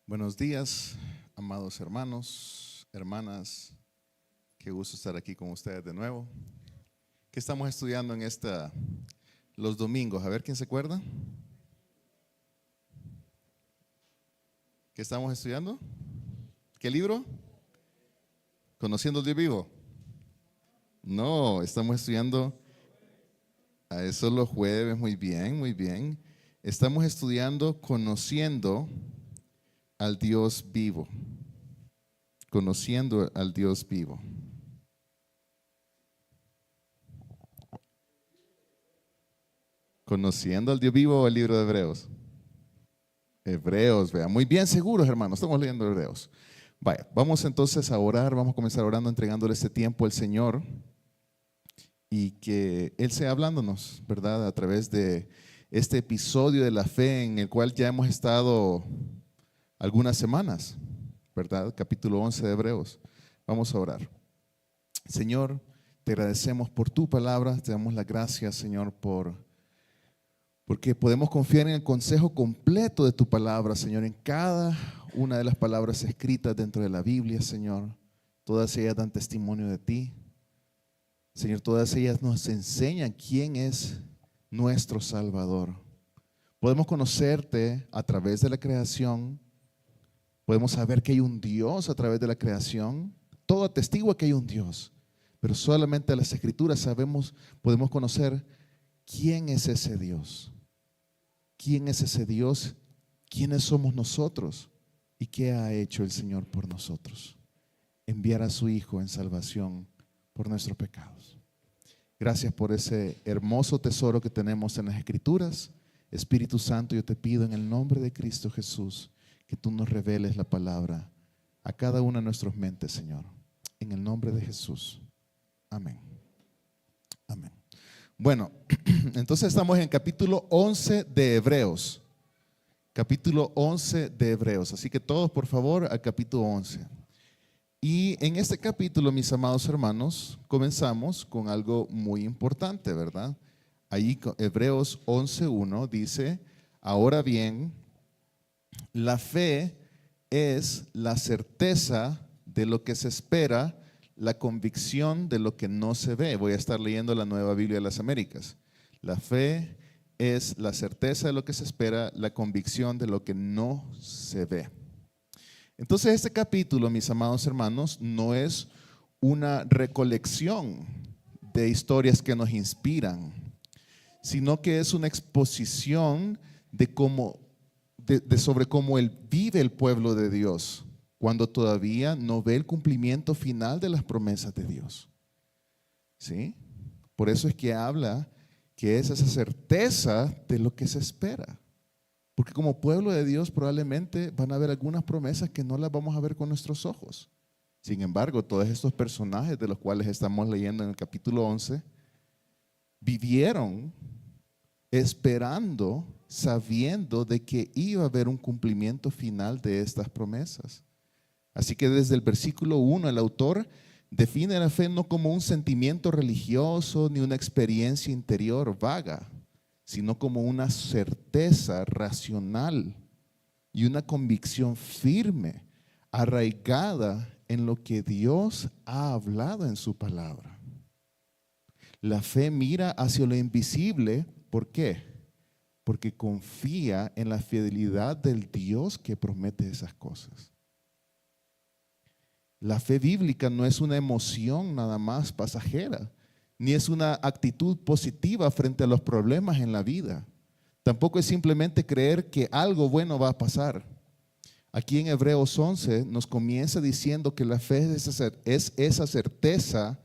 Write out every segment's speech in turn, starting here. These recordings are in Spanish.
Buenos días, amados hermanos, hermanas. Qué gusto estar aquí con ustedes de nuevo. ¿Qué estamos estudiando en los domingos? A ver, ¿quién se acuerda? ¿Qué estamos estudiando? ¿Qué libro? ¿Conociendo al Dios vivo? No, estamos estudiando a eso los jueves. Muy bien, muy bien. Estamos estudiando conociendo al Dios vivo. Conociendo al Dios vivo. Conociendo al Dios vivo o el libro de Hebreos. Hebreos, vea. Muy bien, seguros, hermanos. Estamos leyendo Hebreos. Vaya, vamos entonces a orar. Vamos a comenzar orando, entregándole este tiempo al Señor y que Él sea hablándonos, ¿verdad? A través de este episodio de la fe en el cual ya hemos estado algunas semanas, ¿verdad? Capítulo 11 de Hebreos. Vamos a orar. Señor, te agradecemos por tu palabra. Te damos las gracias, Señor, porque podemos confiar en el consejo completo de tu palabra, Señor, en cada una de las palabras escritas dentro de la Biblia, Señor. Todas ellas dan testimonio de ti. Señor, todas ellas nos enseñan quién es nuestro Salvador. Podemos conocerte a través de la creación. Podemos saber que hay un Dios a través de la creación. Todo atestigua que hay un Dios. Pero solamente las Escrituras podemos conocer quién es ese Dios. ¿Quién es ese Dios? ¿Quiénes somos nosotros? ¿Y qué ha hecho el Señor por nosotros? Enviar a su Hijo en salvación por nuestros pecados. Gracias por ese hermoso tesoro que tenemos en las Escrituras. Espíritu Santo, yo te pido en el nombre de Cristo Jesús que tú nos reveles la palabra a cada una de nuestras mentes, Señor. En el nombre de Jesús. Amén. Amén. Bueno, entonces estamos en capítulo 11 de Hebreos. Capítulo 11 de Hebreos. Así que todos, por favor, al capítulo 11. Y en este capítulo, mis amados hermanos, comenzamos con algo muy importante, ¿verdad? Ahí Hebreos 11:1 dice: ahora bien, la fe es la certeza de lo que se espera, la convicción de lo que no se ve. Voy a estar leyendo la Nueva Biblia de las Américas. La fe es la certeza de lo que se espera, la convicción de lo que no se ve. Entonces este capítulo, mis amados hermanos, no es una recolección de historias que nos inspiran, sino que es una exposición sobre cómo vive el pueblo de Dios cuando todavía no ve el cumplimiento final de las promesas de Dios. ¿Sí? Por eso es que habla que es esa certeza de lo que se espera. Porque como pueblo de Dios probablemente van a haber algunas promesas que no las vamos a ver con nuestros ojos. Sin embargo, todos estos personajes de los cuales estamos leyendo en el capítulo 11 vivieron esperando, sabiendo de que iba a haber un cumplimiento final de estas promesas. Así que desde el versículo 1 el autor define la fe no como un sentimiento religioso ni una experiencia interior vaga, sino como una certeza racional y una convicción firme, arraigada en lo que Dios ha hablado en su palabra. La fe mira hacia lo invisible. ¿Por qué? Porque confía en la fidelidad del Dios que promete esas cosas. La fe bíblica no es una emoción nada más pasajera, ni es una actitud positiva frente a los problemas en la vida. Tampoco es simplemente creer que algo bueno va a pasar. Aquí en Hebreos 11 nos comienza diciendo que la fe es esa certeza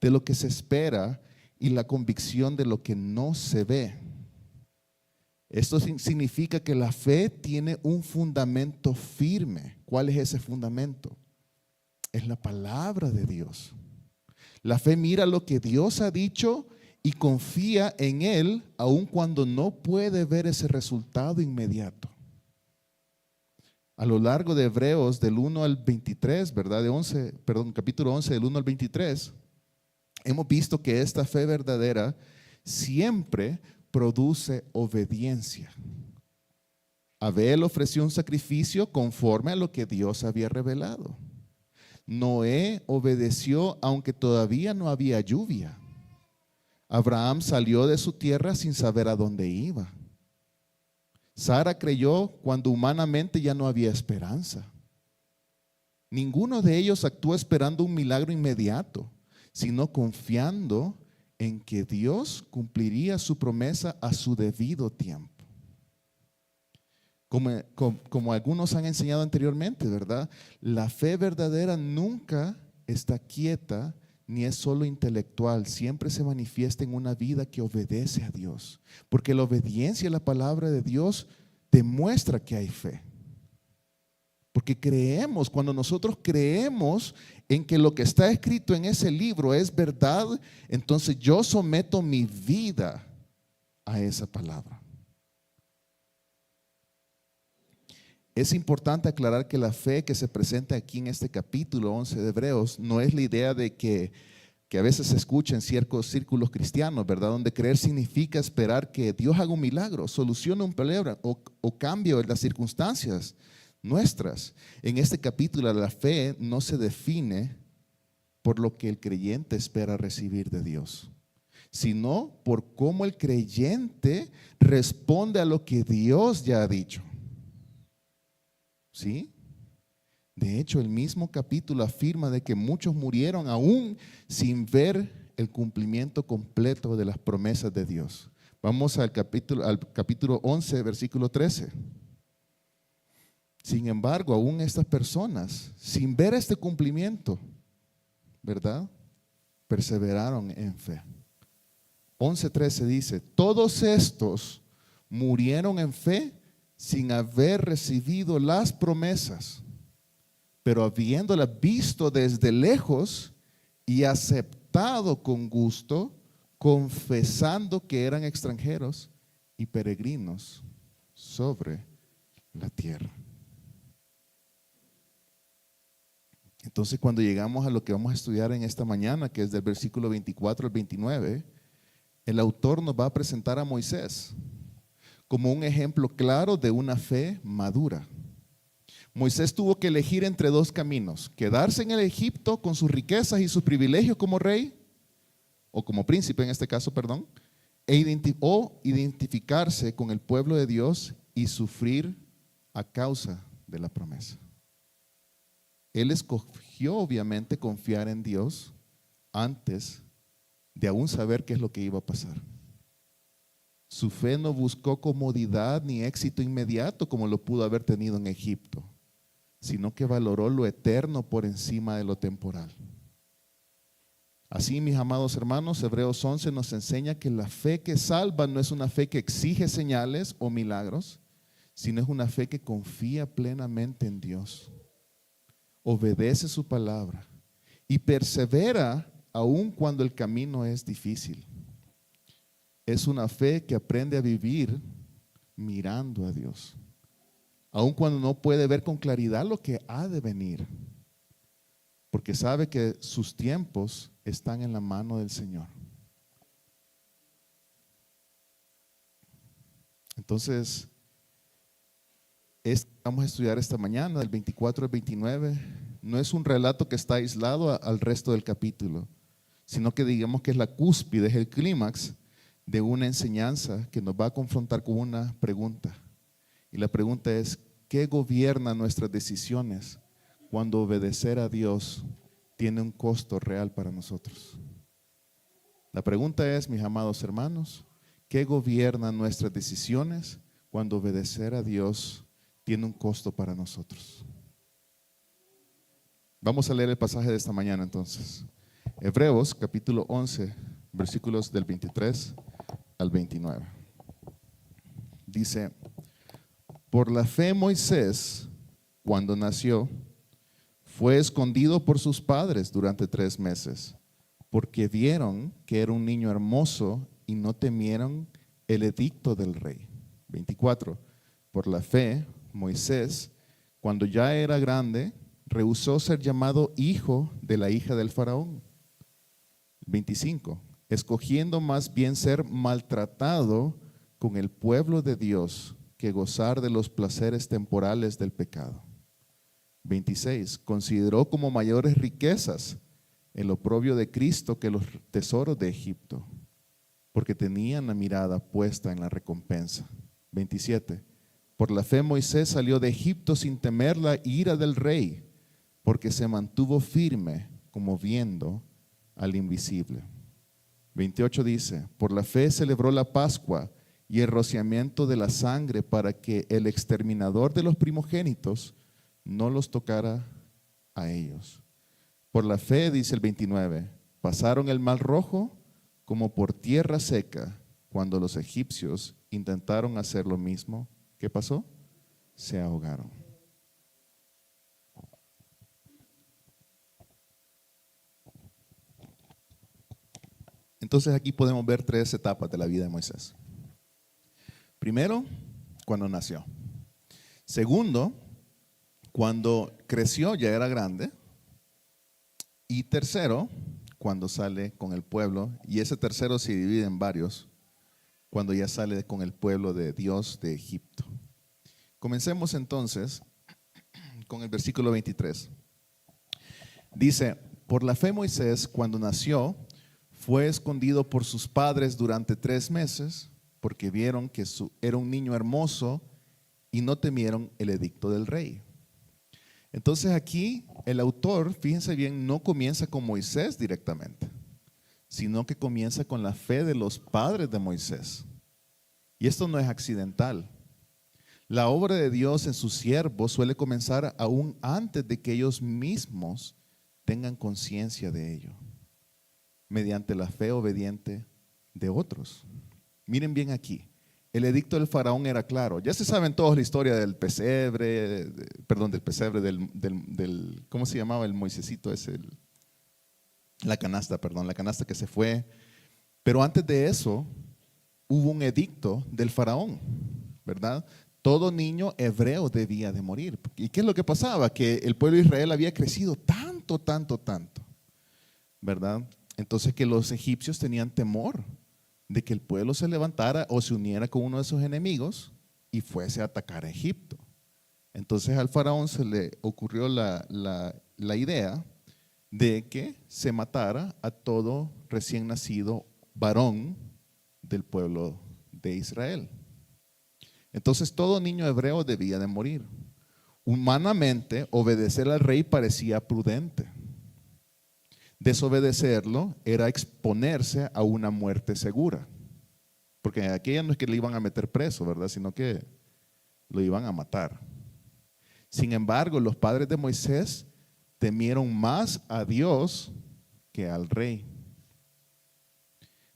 de lo que se espera y la convicción de lo que no se ve. Esto significa que la fe tiene un fundamento firme. ¿Cuál es ese fundamento? Es la palabra de Dios. La fe mira lo que Dios ha dicho y confía en Él aun cuando no puede ver ese resultado inmediato. A lo largo de Hebreos del 1 al 23, ¿verdad? Capítulo 11 del 1 al 23, hemos visto que esta fe verdadera siempre produce obediencia. Abel ofreció un sacrificio conforme a lo que Dios había revelado. Noé obedeció aunque todavía no había lluvia. Abraham salió de su tierra sin saber a dónde iba. Sara creyó cuando humanamente ya no había esperanza. Ninguno de ellos actuó esperando un milagro inmediato, sino confiando en que Dios cumpliría su promesa a su debido tiempo. Como algunos han enseñado anteriormente, ¿verdad? La fe verdadera nunca está quieta ni es solo intelectual, siempre se manifiesta en una vida que obedece a Dios, porque la obediencia a la palabra de Dios demuestra que hay fe. Porque creemos, cuando nosotros creemos en que lo que está escrito en ese libro es verdad, entonces yo someto mi vida a esa palabra. Es importante aclarar que la fe que se presenta aquí en este capítulo 11 de Hebreos no es la idea de que a veces se escucha en ciertos círculos cristianos, ¿verdad? Donde creer significa esperar que Dios haga un milagro, solucione un problema o cambie las circunstancias nuestras. En este capítulo la fe no se define por lo que el creyente espera recibir de Dios, sino por cómo el creyente responde a lo que Dios ya ha dicho. ¿Sí? De hecho, el mismo capítulo afirma de que muchos murieron aún sin ver el cumplimiento completo de las promesas de Dios. Vamos al capítulo 11, versículo 13. Sin embargo, aún estas personas, sin ver este cumplimiento, ¿verdad?, perseveraron en fe. 11:13 dice: todos estos murieron en fe sin haber recibido las promesas, pero habiéndolas visto desde lejos y aceptado con gusto, confesando que eran extranjeros y peregrinos sobre la tierra. Entonces, cuando llegamos a lo que vamos a estudiar en esta mañana, que es del versículo 24 al 29, el autor nos va a presentar a Moisés como un ejemplo claro de una fe madura. Moisés tuvo que elegir entre dos caminos: quedarse en el Egipto con sus riquezas y sus privilegios como rey, o como príncipe en este caso, perdón, o identificarse con el pueblo de Dios y sufrir a causa de la promesa. Él escogió obviamente confiar en Dios antes de aún saber qué es lo que iba a pasar. Su fe no buscó comodidad ni éxito inmediato como lo pudo haber tenido en Egipto, sino que valoró lo eterno por encima de lo temporal. Así, mis amados hermanos, Hebreos 11 nos enseña que la fe que salva no es una fe que exige señales o milagros, sino es una fe que confía plenamente en Dios, obedece su palabra y persevera aun cuando el camino es difícil. Es una fe que aprende a vivir mirando a Dios, aun cuando no puede ver con claridad lo que ha de venir, porque sabe que sus tiempos están en la mano del Señor. Entonces, vamos a estudiar esta mañana, del 24 al 29, no es un relato que está aislado al resto del capítulo, sino que digamos que es la cúspide, es el clímax de una enseñanza que nos va a confrontar con una pregunta. Y la pregunta es: ¿qué gobierna nuestras decisiones cuando obedecer a Dios tiene un costo real para nosotros? La pregunta es, mis amados hermanos, ¿qué gobierna nuestras decisiones cuando obedecer a Dios tiene un costo para nosotros? Vamos a leer el pasaje de esta mañana entonces. Hebreos capítulo 11, versículos del 23 al 29. Dice: por la fe Moisés, cuando nació, fue escondido por sus padres durante 3 meses, porque vieron que era un niño hermoso y no temieron el edicto del rey. 24. Por la fe Moisés, cuando ya era grande, rehusó ser llamado hijo de la hija del faraón. 25. Escogiendo más bien ser maltratado con el pueblo de Dios que gozar de los placeres temporales del pecado. 26. Consideró como mayores riquezas el oprobio de Cristo que los tesoros de Egipto, porque tenían la mirada puesta en la recompensa. 27. Por la fe Moisés salió de Egipto sin temer la ira del rey, porque se mantuvo firme como viendo al invisible. 28 dice, por la fe celebró la Pascua y el rociamiento de la sangre para que el exterminador de los primogénitos no los tocara a ellos. Por la fe, dice el 29, pasaron el mar rojo como por tierra seca. Cuando los egipcios intentaron hacer lo mismo, ¿qué pasó? Se ahogaron. Entonces aquí podemos ver tres etapas de la vida de Moisés. Primero, cuando nació. Segundo, cuando creció, ya era grande. Y tercero, cuando sale con el pueblo. Y ese tercero se divide en varios. Cuando ya sale con el pueblo de Dios de Egipto. Comencemos entonces con el versículo 23. Dice, por la fe Moisés, cuando nació, fue escondido por sus padres durante 3 meses, porque vieron que era un niño hermoso y no temieron el edicto del rey. Entonces aquí el autor, fíjense bien, no comienza con Moisés directamente, sino que comienza con la fe de los padres de Moisés. Y esto no es accidental. La obra de Dios en sus siervos suele comenzar aún antes de que ellos mismos tengan conciencia de ello, mediante la fe obediente de otros. Miren bien aquí, el edicto del faraón era claro. Ya se saben todos la historia del pesebre, ¿cómo se llamaba el Moisésito ese? La canasta que se fue. Pero antes de eso, hubo un edicto del faraón, ¿verdad? Todo niño hebreo debía de morir. ¿Y qué es lo que pasaba? Que el pueblo de Israel había crecido tanto, ¿verdad? Entonces que los egipcios tenían temor de que el pueblo se levantara o se uniera con uno de sus enemigos y fuese a atacar a Egipto. Entonces al faraón se le ocurrió la idea de que se matara a todo recién nacido varón del pueblo de Israel. Entonces todo niño hebreo debía de morir. Humanamente, obedecer al rey parecía prudente. Desobedecerlo era exponerse a una muerte segura. Porque aquella no es que le iban a meter preso, ¿verdad? Sino que lo iban a matar. Sin embargo, los padres de Moisés temieron más a Dios que al rey.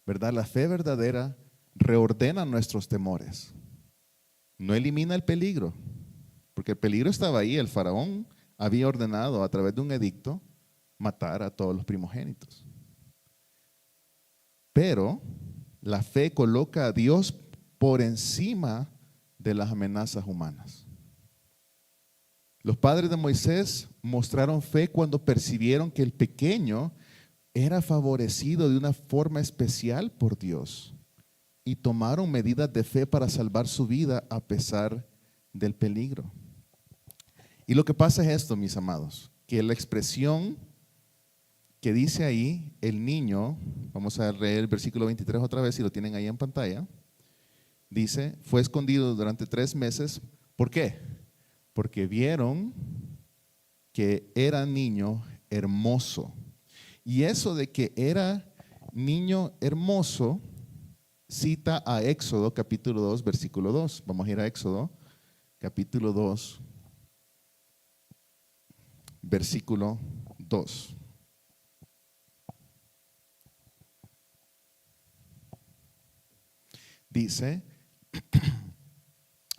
¿Verdad? La fe verdadera reordena nuestros temores. No elimina el peligro, porque el peligro estaba ahí. El faraón había ordenado a través de un edicto matar a todos los primogénitos. Pero la fe coloca a Dios por encima de las amenazas humanas. Los padres de Moisés mostraron fe cuando percibieron que el pequeño era favorecido de una forma especial por Dios y tomaron medidas de fe para salvar su vida a pesar del peligro. Y lo que pasa es esto, mis amados, que la expresión que dice ahí, el niño, vamos a leer el versículo 23 otra vez, si lo tienen ahí en pantalla, dice, fue escondido durante 3 meses. ¿Por qué? Porque vieron que era niño hermoso. Y eso de que era niño hermoso cita a Éxodo capítulo 2, versículo 2. Vamos a ir a Éxodo capítulo 2, versículo 2. Dice,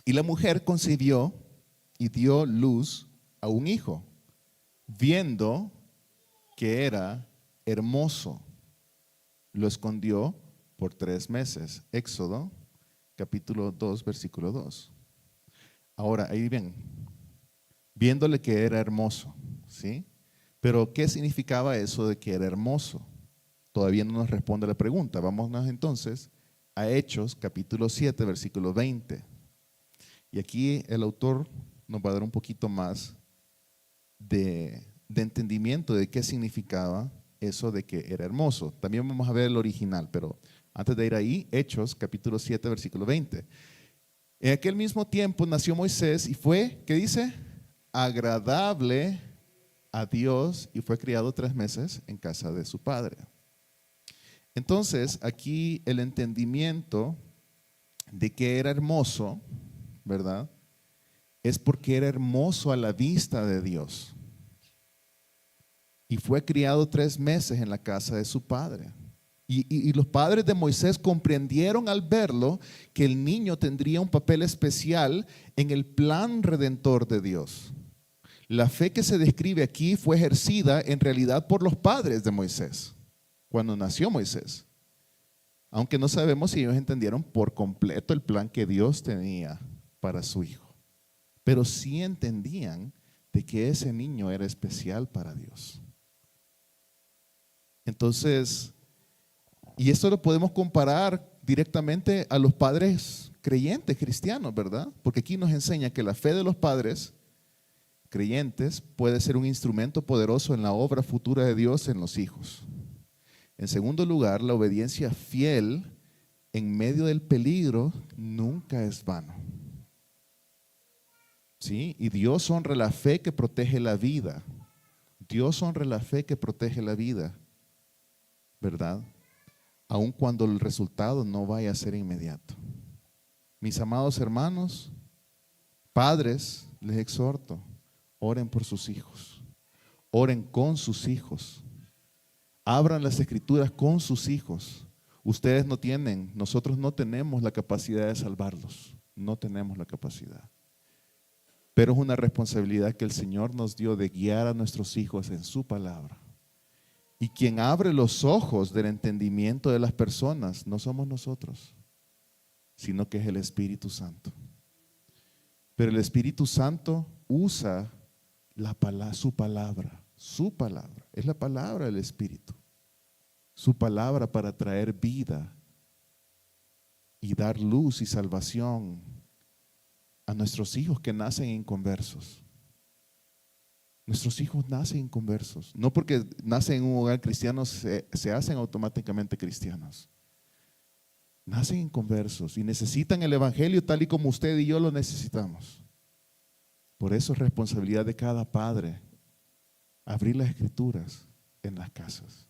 y la mujer concibió y dio luz a un hijo, viendo que era hermoso. Lo escondió por 3 meses. Éxodo capítulo 2, versículo 2. Ahora, ahí bien, viéndole que era hermoso, ¿sí? Pero ¿qué significaba eso de que era hermoso? Todavía no nos responde la pregunta. Vámonos entonces a Hechos capítulo 7, versículo 20. Y aquí el autor nos va a dar un poquito más de entendimiento de qué significaba eso de que era hermoso. También vamos a ver el original, pero antes de ir ahí, Hechos, capítulo 7, versículo 20. En aquel mismo tiempo nació Moisés y fue, ¿qué dice? Agradable a Dios, y fue criado 3 meses en casa de su padre. Entonces, aquí el entendimiento de que era hermoso, ¿verdad? Es porque era hermoso a la vista de Dios. Y fue criado 3 meses en la casa de su padre. Y los padres de Moisés comprendieron al verlo que el niño tendría un papel especial en el plan redentor de Dios. La fe que se describe aquí fue ejercida en realidad por los padres de Moisés, cuando nació Moisés. Aunque no sabemos si ellos entendieron por completo el plan que Dios tenía para su hijo. Pero sí entendían de que ese niño era especial para Dios. Entonces, y esto lo podemos comparar directamente a los padres creyentes cristianos, ¿verdad? Porque aquí nos enseña que la fe de los padres creyentes puede ser un instrumento poderoso en la obra futura de Dios en los hijos. En segundo lugar, la obediencia fiel en medio del peligro nunca es vano. ¿Sí? Y Dios honra la fe que protege la vida. Dios honra la fe que protege la vida, ¿verdad? Aun cuando el resultado no vaya a ser inmediato. Mis amados hermanos, padres, les exhorto, oren por sus hijos, oren con sus hijos, abran las escrituras con sus hijos. Ustedes no tienen, nosotros no tenemos la capacidad de salvarlos, no tenemos la capacidad. Pero es una responsabilidad que el Señor nos dio de guiar a nuestros hijos en su palabra. Y quien abre los ojos del entendimiento de las personas no somos nosotros, sino que es el Espíritu Santo. Pero el Espíritu Santo usa su palabra, es la palabra del Espíritu. Su palabra para traer vida y dar luz y salvación a nuestros hijos que nacen inconversos. Nuestros hijos nacen inconversos. No porque nacen en un hogar cristiano se hacen automáticamente cristianos. Nacen inconversos y necesitan el Evangelio tal y como usted y yo lo necesitamos. Por eso es responsabilidad de cada padre abrir las escrituras en las casas.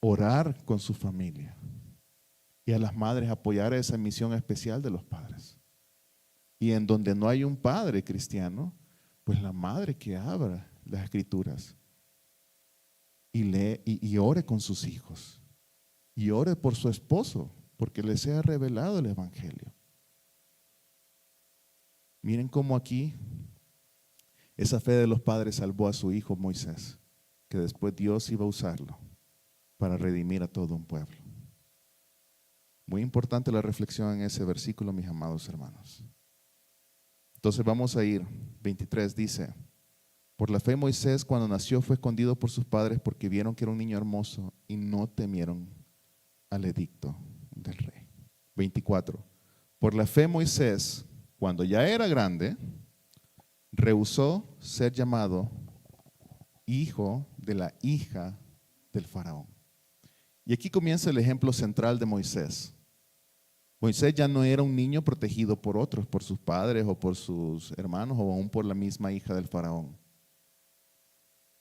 Orar con su familia. Y a las madres apoyar esa misión especial de los padres. Y en donde no hay un padre cristiano, pues la madre que abra las escrituras y lee y ore con sus hijos. Y ore por su esposo, porque le sea revelado el Evangelio. Miren cómo aquí esa fe de los padres salvó a su hijo Moisés, que después Dios iba a usarlo para redimir a todo un pueblo. Muy importante la reflexión en ese versículo, mis amados hermanos. Entonces vamos a ir, 23 dice, por la fe Moisés cuando nació fue escondido por sus padres porque vieron que era un niño hermoso y no temieron al edicto del rey. 24, por la fe Moisés cuando ya era grande rehusó ser llamado hijo de la hija del faraón. Y aquí comienza el ejemplo central de Moisés. Moisés ya no era un niño protegido por otros, por sus padres o por sus hermanos o aún por la misma hija del faraón,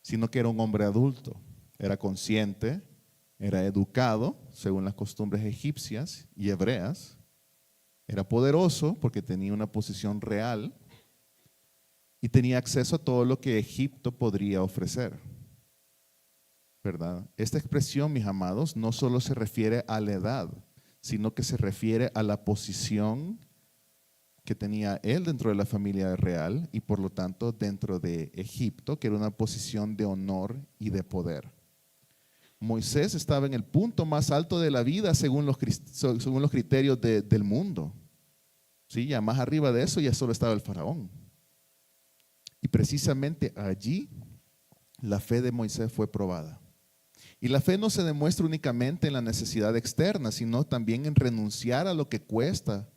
sino que era un hombre adulto, era consciente, era educado según las costumbres egipcias y hebreas, era poderoso porque tenía una posición real y tenía acceso a todo lo que Egipto podría ofrecer, ¿verdad? Esta expresión, mis amados, no solo se refiere a la edad, sino que se refiere a la posición que tenía él dentro de la familia real y por lo tanto dentro de Egipto, que era una posición de honor y de poder. Moisés estaba en el punto más alto de la vida según los criterios del mundo. ¿Sí? Ya más arriba de eso ya solo estaba el faraón. Y precisamente allí la fe de Moisés fue probada. Y la fe no se demuestra únicamente en la necesidad externa, sino también en renunciar a lo que cuesta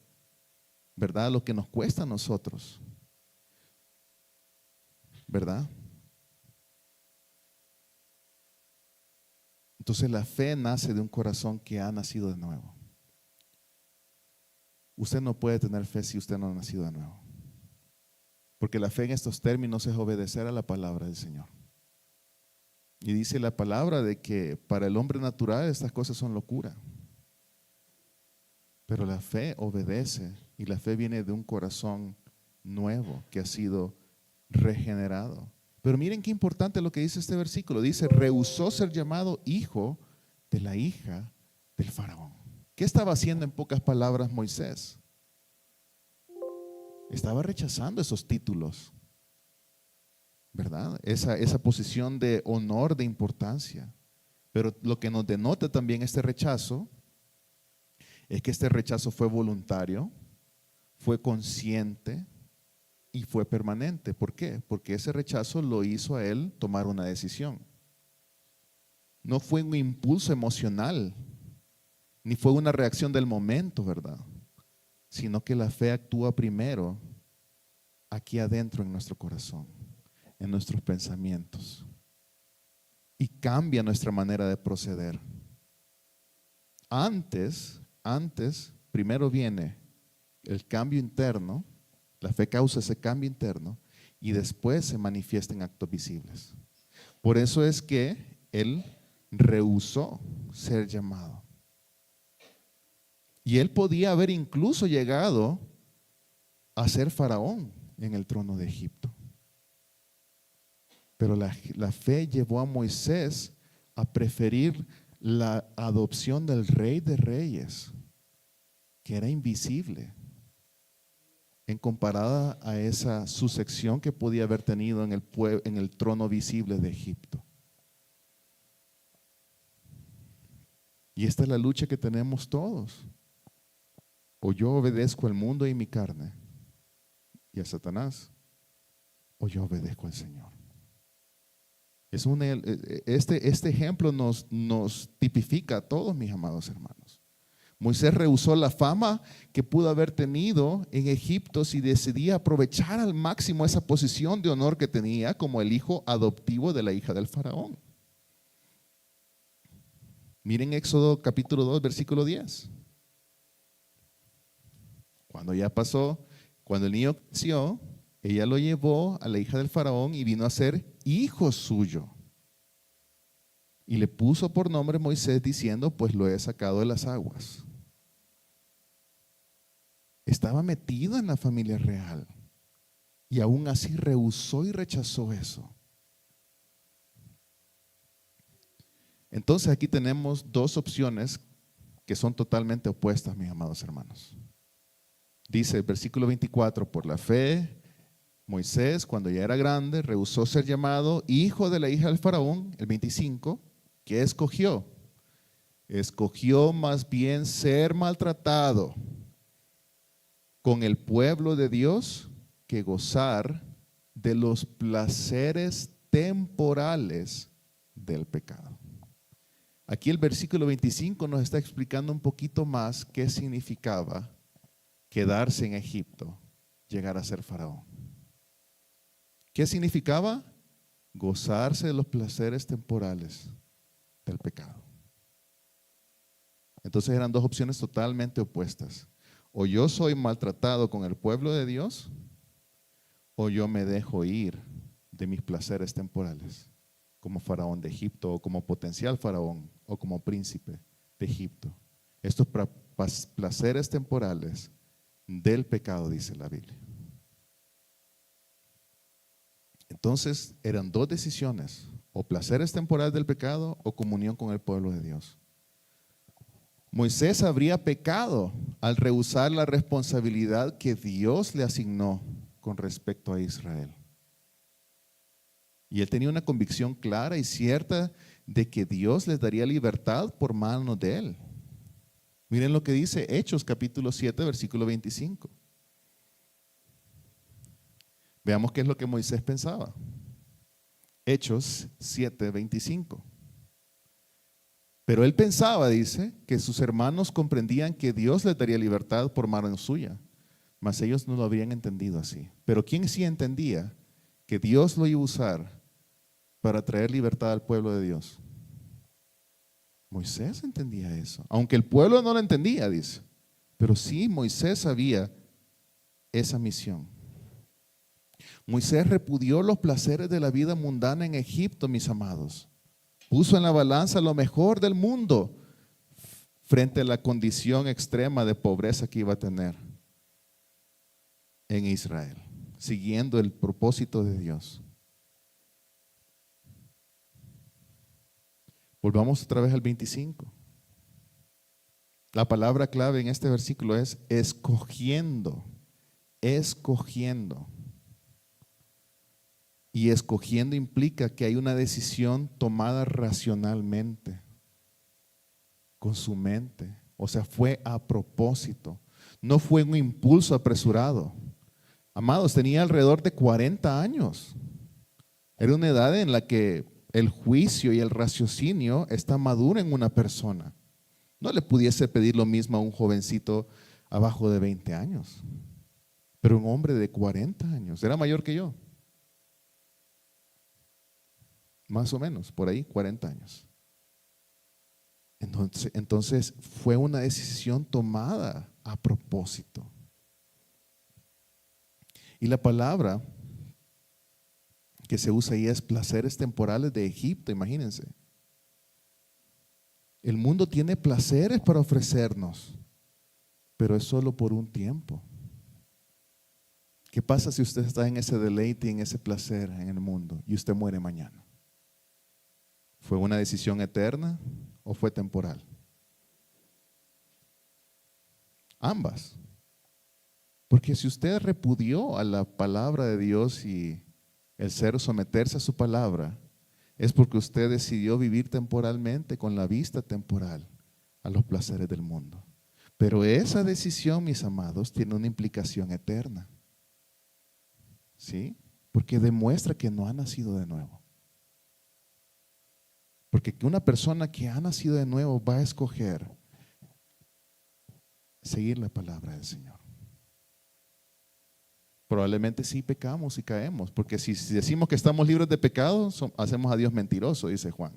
¿verdad? Lo que nos cuesta a nosotros, ¿verdad? Entonces la fe nace de un corazón que ha nacido de nuevo. Usted no puede tener fe si usted no ha nacido de nuevo. Porque la fe en estos términos es obedecer a la palabra del Señor. Y dice la palabra de que para el hombre natural estas cosas son locura. Pero la fe obedece y la fe viene de un corazón nuevo que ha sido regenerado. Pero miren qué importante lo que dice este versículo. Dice, rehusó ser llamado hijo de la hija del faraón. ¿Qué estaba haciendo en pocas palabras Moisés? Estaba rechazando esos títulos, ¿verdad? Esa posición de honor, de importancia. Pero lo que nos denota también este rechazo es que este rechazo fue voluntario, fue consciente y fue permanente. ¿Por qué? Porque ese rechazo lo hizo a él tomar una decisión. No fue un impulso emocional, ni fue una reacción del momento, ¿verdad? Sino que la fe actúa primero aquí adentro en nuestro corazón, en nuestros pensamientos, y cambia nuestra manera de proceder. Antes, primero viene el cambio interno, la fe causa ese cambio interno y después se manifiesta en actos visibles. Por eso es que él rehusó ser llamado. Y él podía haber incluso llegado a ser faraón en el trono de Egipto. Pero la fe llevó a Moisés a preferir la adopción del Rey de Reyes, que era invisible, en comparada a esa sucesión que podía haber tenido en el trono visible de Egipto. Y esta es la lucha que tenemos todos. O yo obedezco al mundo y mi carne y a Satanás, o yo obedezco al Señor. Este ejemplo nos tipifica a todos, mis amados hermanos. Moisés rehusó la fama que pudo haber tenido en Egipto si decidía aprovechar al máximo esa posición de honor que tenía como el hijo adoptivo de la hija del faraón. Miren Éxodo capítulo 2, versículo 10. Cuando ya pasó, cuando el niño creció, ella lo llevó a la hija del faraón y vino a ser hijo suyo. Y le puso por nombre Moisés diciendo, pues lo he sacado de las aguas. Estaba metido en la familia real y aún así rehusó y rechazó eso. Entonces aquí tenemos dos opciones que son totalmente opuestas, mis amados hermanos. Dice el versículo 24, por la fe, Moisés, cuando ya era grande, rehusó ser llamado hijo de la hija del faraón. El 25, ¿qué escogió? Escogió más bien ser maltratado con el pueblo de Dios que gozar de los placeres temporales del pecado. Aquí el versículo 25 nos está explicando un poquito más qué significaba quedarse en Egipto, llegar a ser faraón. ¿Qué significaba? Gozarse de los placeres temporales del pecado. Entonces eran dos opciones totalmente opuestas. O yo soy maltratado con el pueblo de Dios, o yo me dejo ir de mis placeres temporales, como faraón de Egipto, o como potencial faraón, o como príncipe de Egipto. Estos placeres temporales del pecado, dice la Biblia. Entonces eran dos decisiones, o placeres temporales del pecado o comunión con el pueblo de Dios. Moisés habría pecado al rehusar la responsabilidad que Dios le asignó con respecto a Israel. Y él tenía una convicción clara y cierta de que Dios les daría libertad por manos de él. Miren lo que dice Hechos capítulo 7, versículo 25. Veamos qué es lo que Moisés pensaba. Hechos 7, 25. Pero él pensaba, dice, que sus hermanos comprendían que Dios les daría libertad por mano suya. mas ellos no lo habrían entendido así. Pero ¿quién sí entendía que Dios lo iba a usar para traer libertad al pueblo de Dios? Moisés entendía eso, aunque el pueblo no lo entendía, dice. Pero sí, Moisés sabía esa misión. Moisés repudió los placeres de la vida mundana en Egipto, mis amados. Puso en la balanza lo mejor del mundo frente a la condición extrema de pobreza que iba a tener en Israel, siguiendo el propósito de Dios. Volvamos otra vez al 25. La palabra clave en este versículo es escogiendo, escogiendo. Y escogiendo implica que hay una decisión tomada racionalmente, con su mente. O sea, fue a propósito. No fue un impulso apresurado. Amados, tenía alrededor de 40 años. Era una edad en la que el juicio y el raciocinio está maduro en una persona. No le pudiese pedir lo mismo a un jovencito abajo de 20 años. Pero un hombre de 40 años, era mayor que yo. Más o menos, por ahí, 40 años. Entonces fue una decisión tomada a propósito. Y la palabra que se usa ahí es placeres temporales de Egipto, imagínense. El mundo tiene placeres para ofrecernos, pero es solo por un tiempo. ¿Qué pasa si usted está en ese deleite, en ese placer en el mundo y usted muere mañana? ¿Fue una decisión eterna o fue temporal? Ambas. Porque si usted repudió a la palabra de Dios y el ser someterse a su palabra, es porque usted decidió vivir temporalmente con la vista temporal a los placeres del mundo. Pero esa decisión, mis amados, tiene una implicación eterna. ¿Sí? Porque demuestra que no ha nacido de nuevo. Porque una persona que ha nacido de nuevo va a escoger seguir la palabra del Señor. Probablemente sí pecamos y caemos, porque si decimos que estamos libres de pecado, hacemos a Dios mentiroso, dice Juan.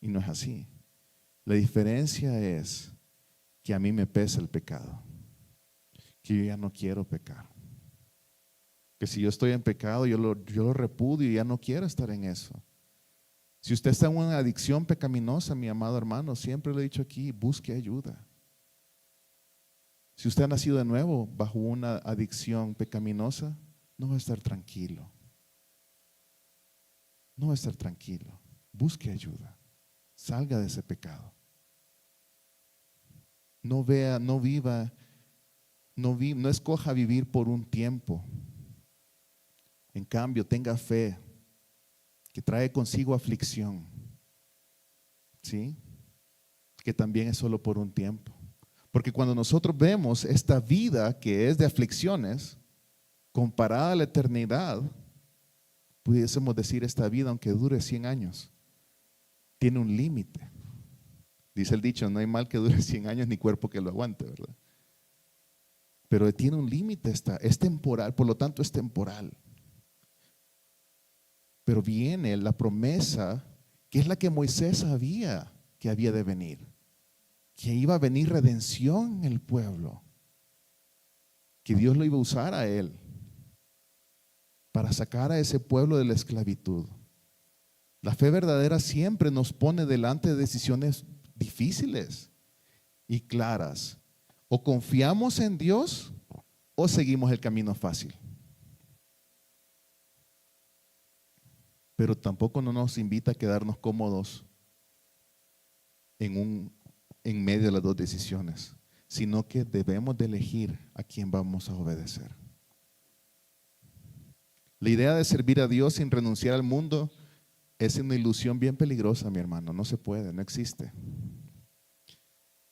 Y no es así. La diferencia es que a mí me pesa el pecado, que yo ya no quiero pecar. Que si yo estoy en pecado, yo lo repudio y ya no quiero estar en eso. Si usted está en una adicción pecaminosa, mi amado hermano, siempre lo he dicho aquí, busque ayuda. Si usted ha nacido de nuevo bajo una adicción pecaminosa, no va a estar tranquilo. No va a estar tranquilo. Busque ayuda. Salga de ese pecado. No vea, no viva, no escoja vivir por un tiempo. En cambio, tenga fe, que trae consigo aflicción, ¿sí? Que también es solo por un tiempo. Porque cuando nosotros vemos esta vida que es de aflicciones, comparada a la eternidad, pudiésemos decir esta vida, aunque dure 100 años, tiene un límite. Dice el dicho, no hay mal que dure 100 años ni cuerpo que lo aguante, ¿verdad? Pero tiene un límite, es temporal, por lo tanto es temporal. Pero viene la promesa, que es la que Moisés sabía que había de venir. Que iba a venir redención en el pueblo, que Dios lo iba a usar a él para sacar a ese pueblo de la esclavitud. La fe verdadera siempre nos pone delante de decisiones difíciles y claras. O confiamos en Dios o seguimos el camino fácil. Pero tampoco no nos invita a quedarnos cómodos en medio de las dos decisiones, sino que debemos de elegir a quién vamos a obedecer. La idea de servir a Dios sin renunciar al mundo es una ilusión bien peligrosa, mi hermano. No se puede, no existe.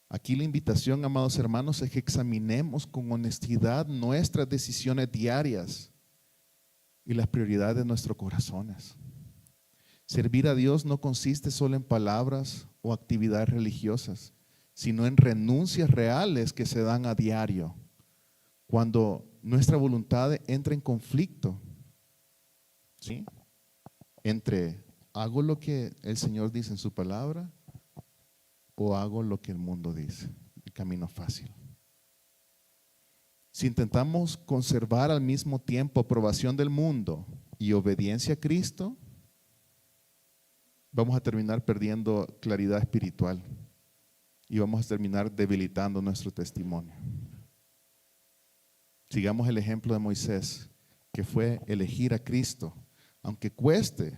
Aquí la invitación, amados hermanos, es que examinemos con honestidad nuestras decisiones diarias y las prioridades de nuestros corazones. Servir a Dios no consiste solo en palabras o actividades religiosas, sino en renuncias reales que se dan a diario. Cuando nuestra voluntad entra en conflicto, ¿sí? Entre hago lo que el Señor dice en su palabra o hago lo que el mundo dice, el camino fácil. Si intentamos conservar al mismo tiempo aprobación del mundo y obediencia a Cristo, vamos a terminar perdiendo claridad espiritual y vamos a terminar debilitando nuestro testimonio. Sigamos el ejemplo de Moisés, que fue elegir a Cristo, aunque cueste,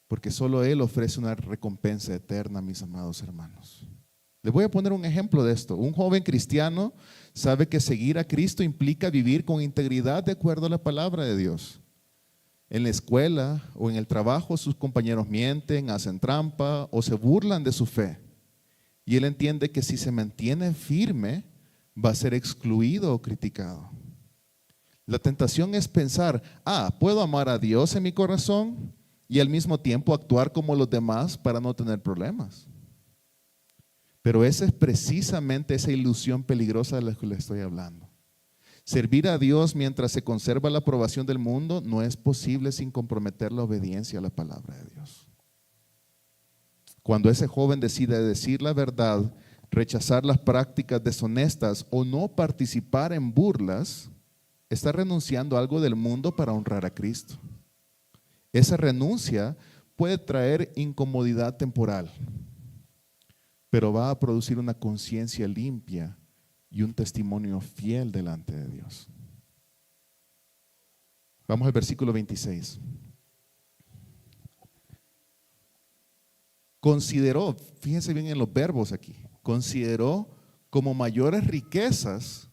porque solo Él ofrece una recompensa eterna, mis amados hermanos. Les voy a poner un ejemplo de esto. Un joven cristiano sabe que seguir a Cristo implica vivir con integridad de acuerdo a la palabra de Dios. En la escuela o en el trabajo sus compañeros mienten, hacen trampa o se burlan de su fe. Y él entiende que si se mantiene firme, va a ser excluido o criticado. La tentación es pensar, puedo amar a Dios en mi corazón y al mismo tiempo actuar como los demás para no tener problemas. Pero esa es precisamente esa ilusión peligrosa de la que le estoy hablando. Servir a Dios mientras se conserva la aprobación del mundo no es posible sin comprometer la obediencia a la palabra de Dios. Cuando ese joven decide decir la verdad, rechazar las prácticas deshonestas o no participar en burlas, está renunciando a algo del mundo para honrar a Cristo. Esa renuncia puede traer incomodidad temporal, pero va a producir una conciencia limpia y un testimonio fiel delante de Dios. Vamos al versículo 26. Consideró, fíjense bien en los verbos aquí, consideró como mayores riquezas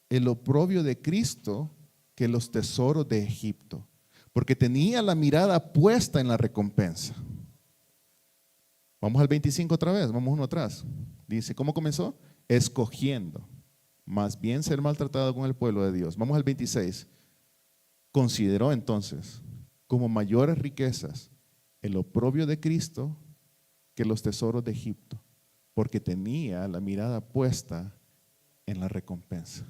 el oprobio de Cristo que los tesoros de Egipto, porque tenía la mirada puesta en la recompensa. Vamos al 25 otra vez, vamos uno atrás. Dice, ¿cómo comenzó? Escogiendo, más bien ser maltratado con el pueblo de Dios. Vamos al 26. Consideró entonces como mayores riquezas el oprobio de Cristo que los tesoros de Egipto, porque tenía la mirada puesta en la recompensa.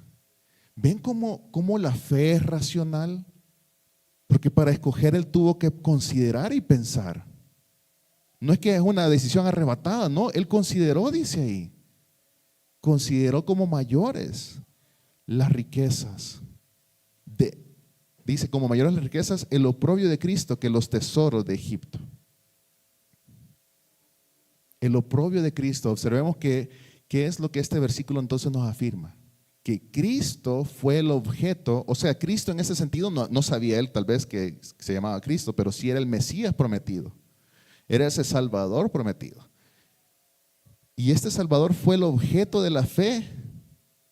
¿Ven cómo la fe es racional? Porque para escoger él tuvo que considerar y pensar. No es que es una decisión arrebatada, no, él consideró, dice ahí, consideró como mayores las riquezas. Dice, como mayores las riquezas, el oprobio de Cristo que los tesoros de Egipto. El oprobio de Cristo, observemos qué es lo que este versículo entonces nos afirma. Que Cristo fue el objeto, o sea, Cristo en ese sentido no sabía él tal vez que se llamaba Cristo, pero sí era el Mesías prometido. Era ese Salvador prometido. Y este Salvador fue el objeto de la fe.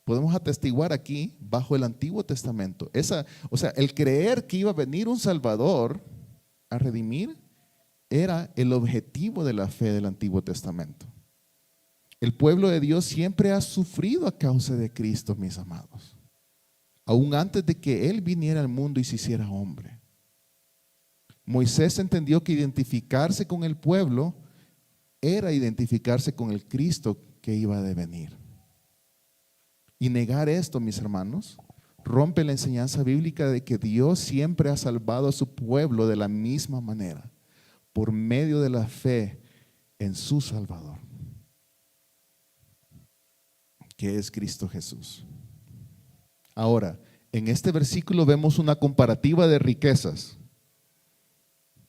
Podemos atestiguar aquí bajo el Antiguo Testamento. El creer que iba a venir un Salvador a redimir era el objetivo de la fe del Antiguo Testamento. El pueblo de Dios siempre ha sufrido a causa de Cristo, mis amados. Aún antes de que Él viniera al mundo y se hiciera hombre. Moisés entendió que identificarse con el pueblo era identificarse con el Cristo que iba a devenir. Y negar esto, mis hermanos, rompe la enseñanza bíblica de que Dios siempre ha salvado a su pueblo de la misma manera, por medio de la fe en su Salvador, que es Cristo Jesús. Ahora, en este versículo vemos una comparativa de riquezas,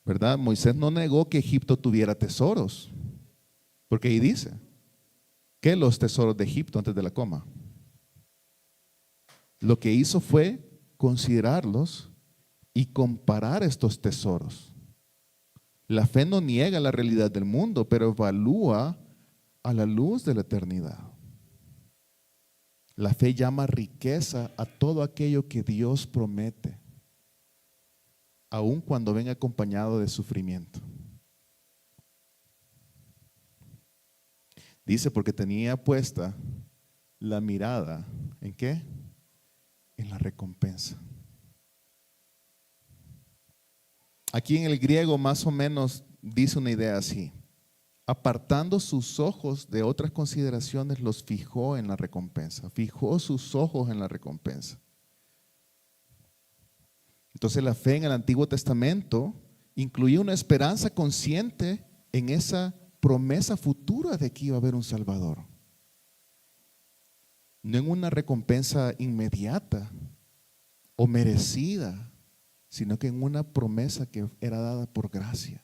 ¿verdad? Moisés no negó que Egipto tuviera tesoros, porque ahí dice que los tesoros de Egipto antes de la coma. Lo que hizo fue considerarlos y comparar estos tesoros. La fe no niega la realidad del mundo, pero evalúa a la luz de la eternidad. La fe llama riqueza a todo aquello que Dios promete, aun cuando venga acompañado de sufrimiento. Dice, porque tenía puesta la mirada, ¿en qué? En la recompensa. Aquí en el griego más o menos dice una idea así: apartando sus ojos de otras consideraciones, los fijó en la recompensa. Fijó sus ojos en la recompensa. Entonces la fe en el Antiguo Testamento incluía una esperanza consciente en esa promesa futura de que iba a haber un Salvador. No en una recompensa inmediata o merecida, sino que en una promesa que era dada por gracia.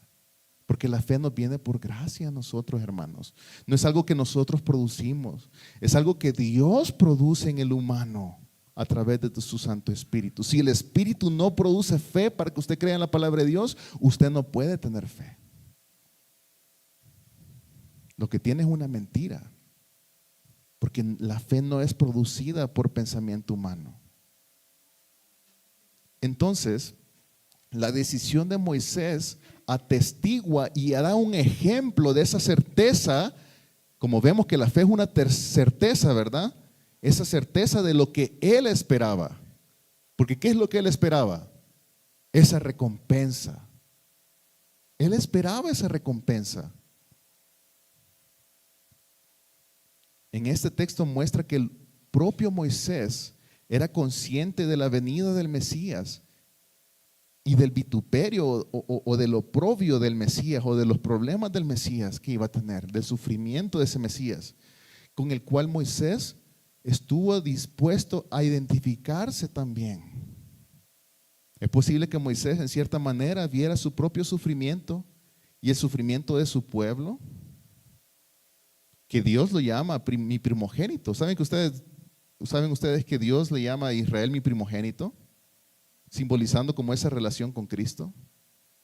Porque la fe nos viene por gracia a nosotros, hermanos. No es algo que nosotros producimos, es algo que Dios produce en el humano a través de su Santo Espíritu. Si el Espíritu no produce fe para que usted crea en la palabra de Dios, usted no puede tener fe. Lo que tiene es una mentira, porque la fe no es producida por pensamiento humano. Entonces, la decisión de Moisés atestigua y da un ejemplo de esa certeza, como vemos que la fe es una certeza, ¿verdad? Esa certeza de lo que él esperaba. Porque ¿qué es lo que él esperaba? Esa recompensa. Él esperaba esa recompensa. En este texto muestra que el propio Moisés era consciente de la venida del Mesías y del vituperio o del oprobio del Mesías o de los problemas del Mesías que iba a tener, del sufrimiento de ese Mesías, con el cual Moisés estuvo dispuesto a identificarse también. Es posible que Moisés en cierta manera viera su propio sufrimiento y el sufrimiento de su pueblo, que Dios lo llama mi primogénito. ¿Saben ustedes que Dios le llama a Israel mi primogénito? Simbolizando como esa relación con Cristo.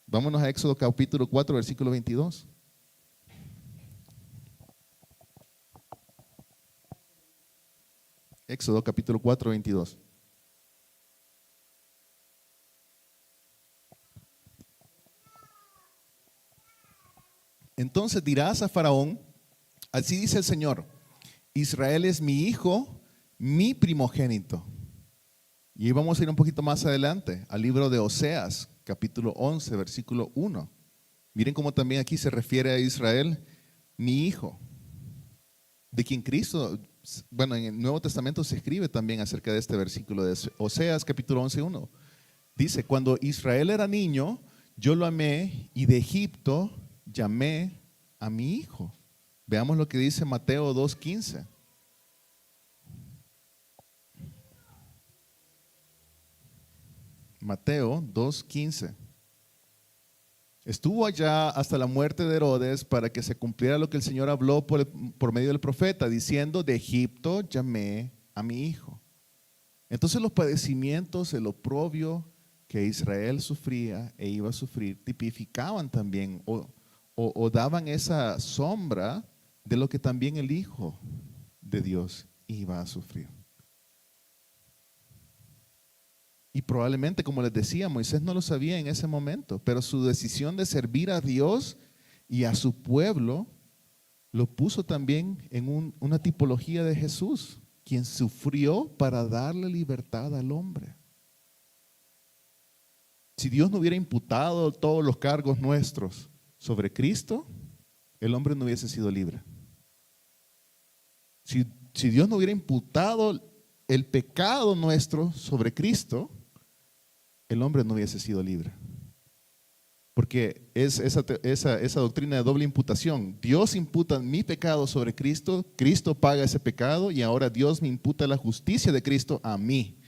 Vámonos a Éxodo capítulo 4, versículo 22. Éxodo capítulo 4, 22. Entonces dirás a Faraón, así dice el Señor, Israel es mi hijo, mi primogénito. Y vamos a ir un poquito más adelante al libro de Oseas, capítulo 11, versículo 1. Miren cómo también aquí se refiere a Israel, mi hijo, de quien Cristo, bueno, en el Nuevo Testamento se escribe también acerca de este versículo de Oseas, capítulo 11, 1. Dice, cuando Israel era niño, yo lo amé y de Egipto llamé a mi hijo. Veamos lo que dice Mateo 2:15. Mateo 2:15. Estuvo allá hasta la muerte de Herodes para que se cumpliera lo que el Señor habló por medio del profeta, diciendo, de Egipto llamé a mi hijo. Entonces los padecimientos, el oprobio que Israel sufría e iba a sufrir, tipificaban también o daban esa sombra de lo que también el Hijo de Dios iba a sufrir. Y probablemente, como les decía, Moisés no lo sabía en ese momento, pero su decisión de servir a Dios y a su pueblo lo puso también en una tipología de Jesús, quien sufrió para darle libertad al hombre. Si Dios no hubiera imputado todos los cargos nuestros sobre Cristo, el hombre no hubiese sido libre. Si Dios no hubiera imputado el pecado nuestro sobre Cristo, el hombre no hubiese sido libre. Porque es esa doctrina de doble imputación. Dios imputa mi pecado sobre Cristo, Cristo paga ese pecado y ahora Dios me imputa la justicia de Cristo a mí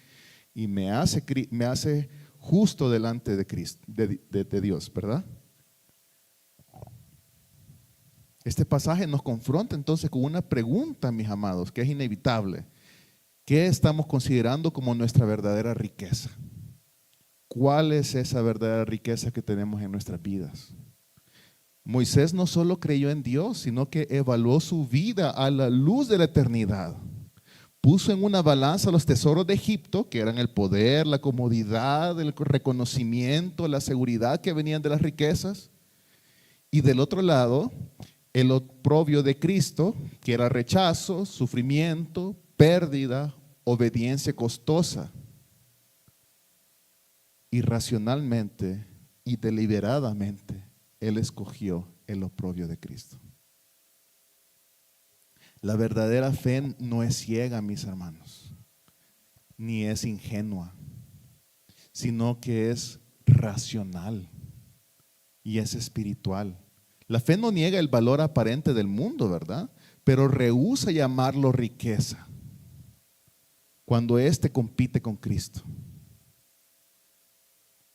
y me hace justo delante de Cristo, de Dios, ¿verdad? Este pasaje nos confronta entonces con una pregunta, mis amados, que es inevitable. ¿Qué estamos considerando como nuestra verdadera riqueza? ¿Cuál es esa verdadera riqueza que tenemos en nuestras vidas? Moisés no solo creyó en Dios, sino que evaluó su vida a la luz de la eternidad. Puso en una balanza los tesoros de Egipto, que eran el poder, la comodidad, el reconocimiento, la seguridad que venían de las riquezas. Y del otro lado, el oprobio de Cristo, que era rechazo, sufrimiento, pérdida, obediencia costosa. Irracionalmente y deliberadamente, Él escogió el oprobio de Cristo. La verdadera fe no es ciega, mis hermanos, ni es ingenua. sino que es racional y es espiritual. La fe no niega el valor aparente del mundo, ¿verdad? Pero rehúsa llamarlo riqueza cuando éste compite con Cristo.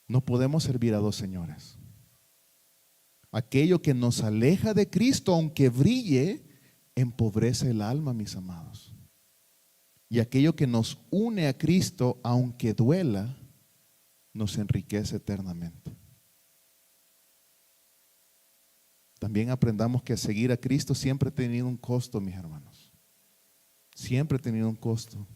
No podemos servir a dos señores. Aquello que nos aleja de Cristo, aunque brille, empobrece el alma, mis amados. Y aquello que nos une a Cristo, aunque duela, nos enriquece eternamente. También aprendamos que seguir a Cristo siempre ha tenido un costo, mis hermanos. Siempre ha tenido un costo.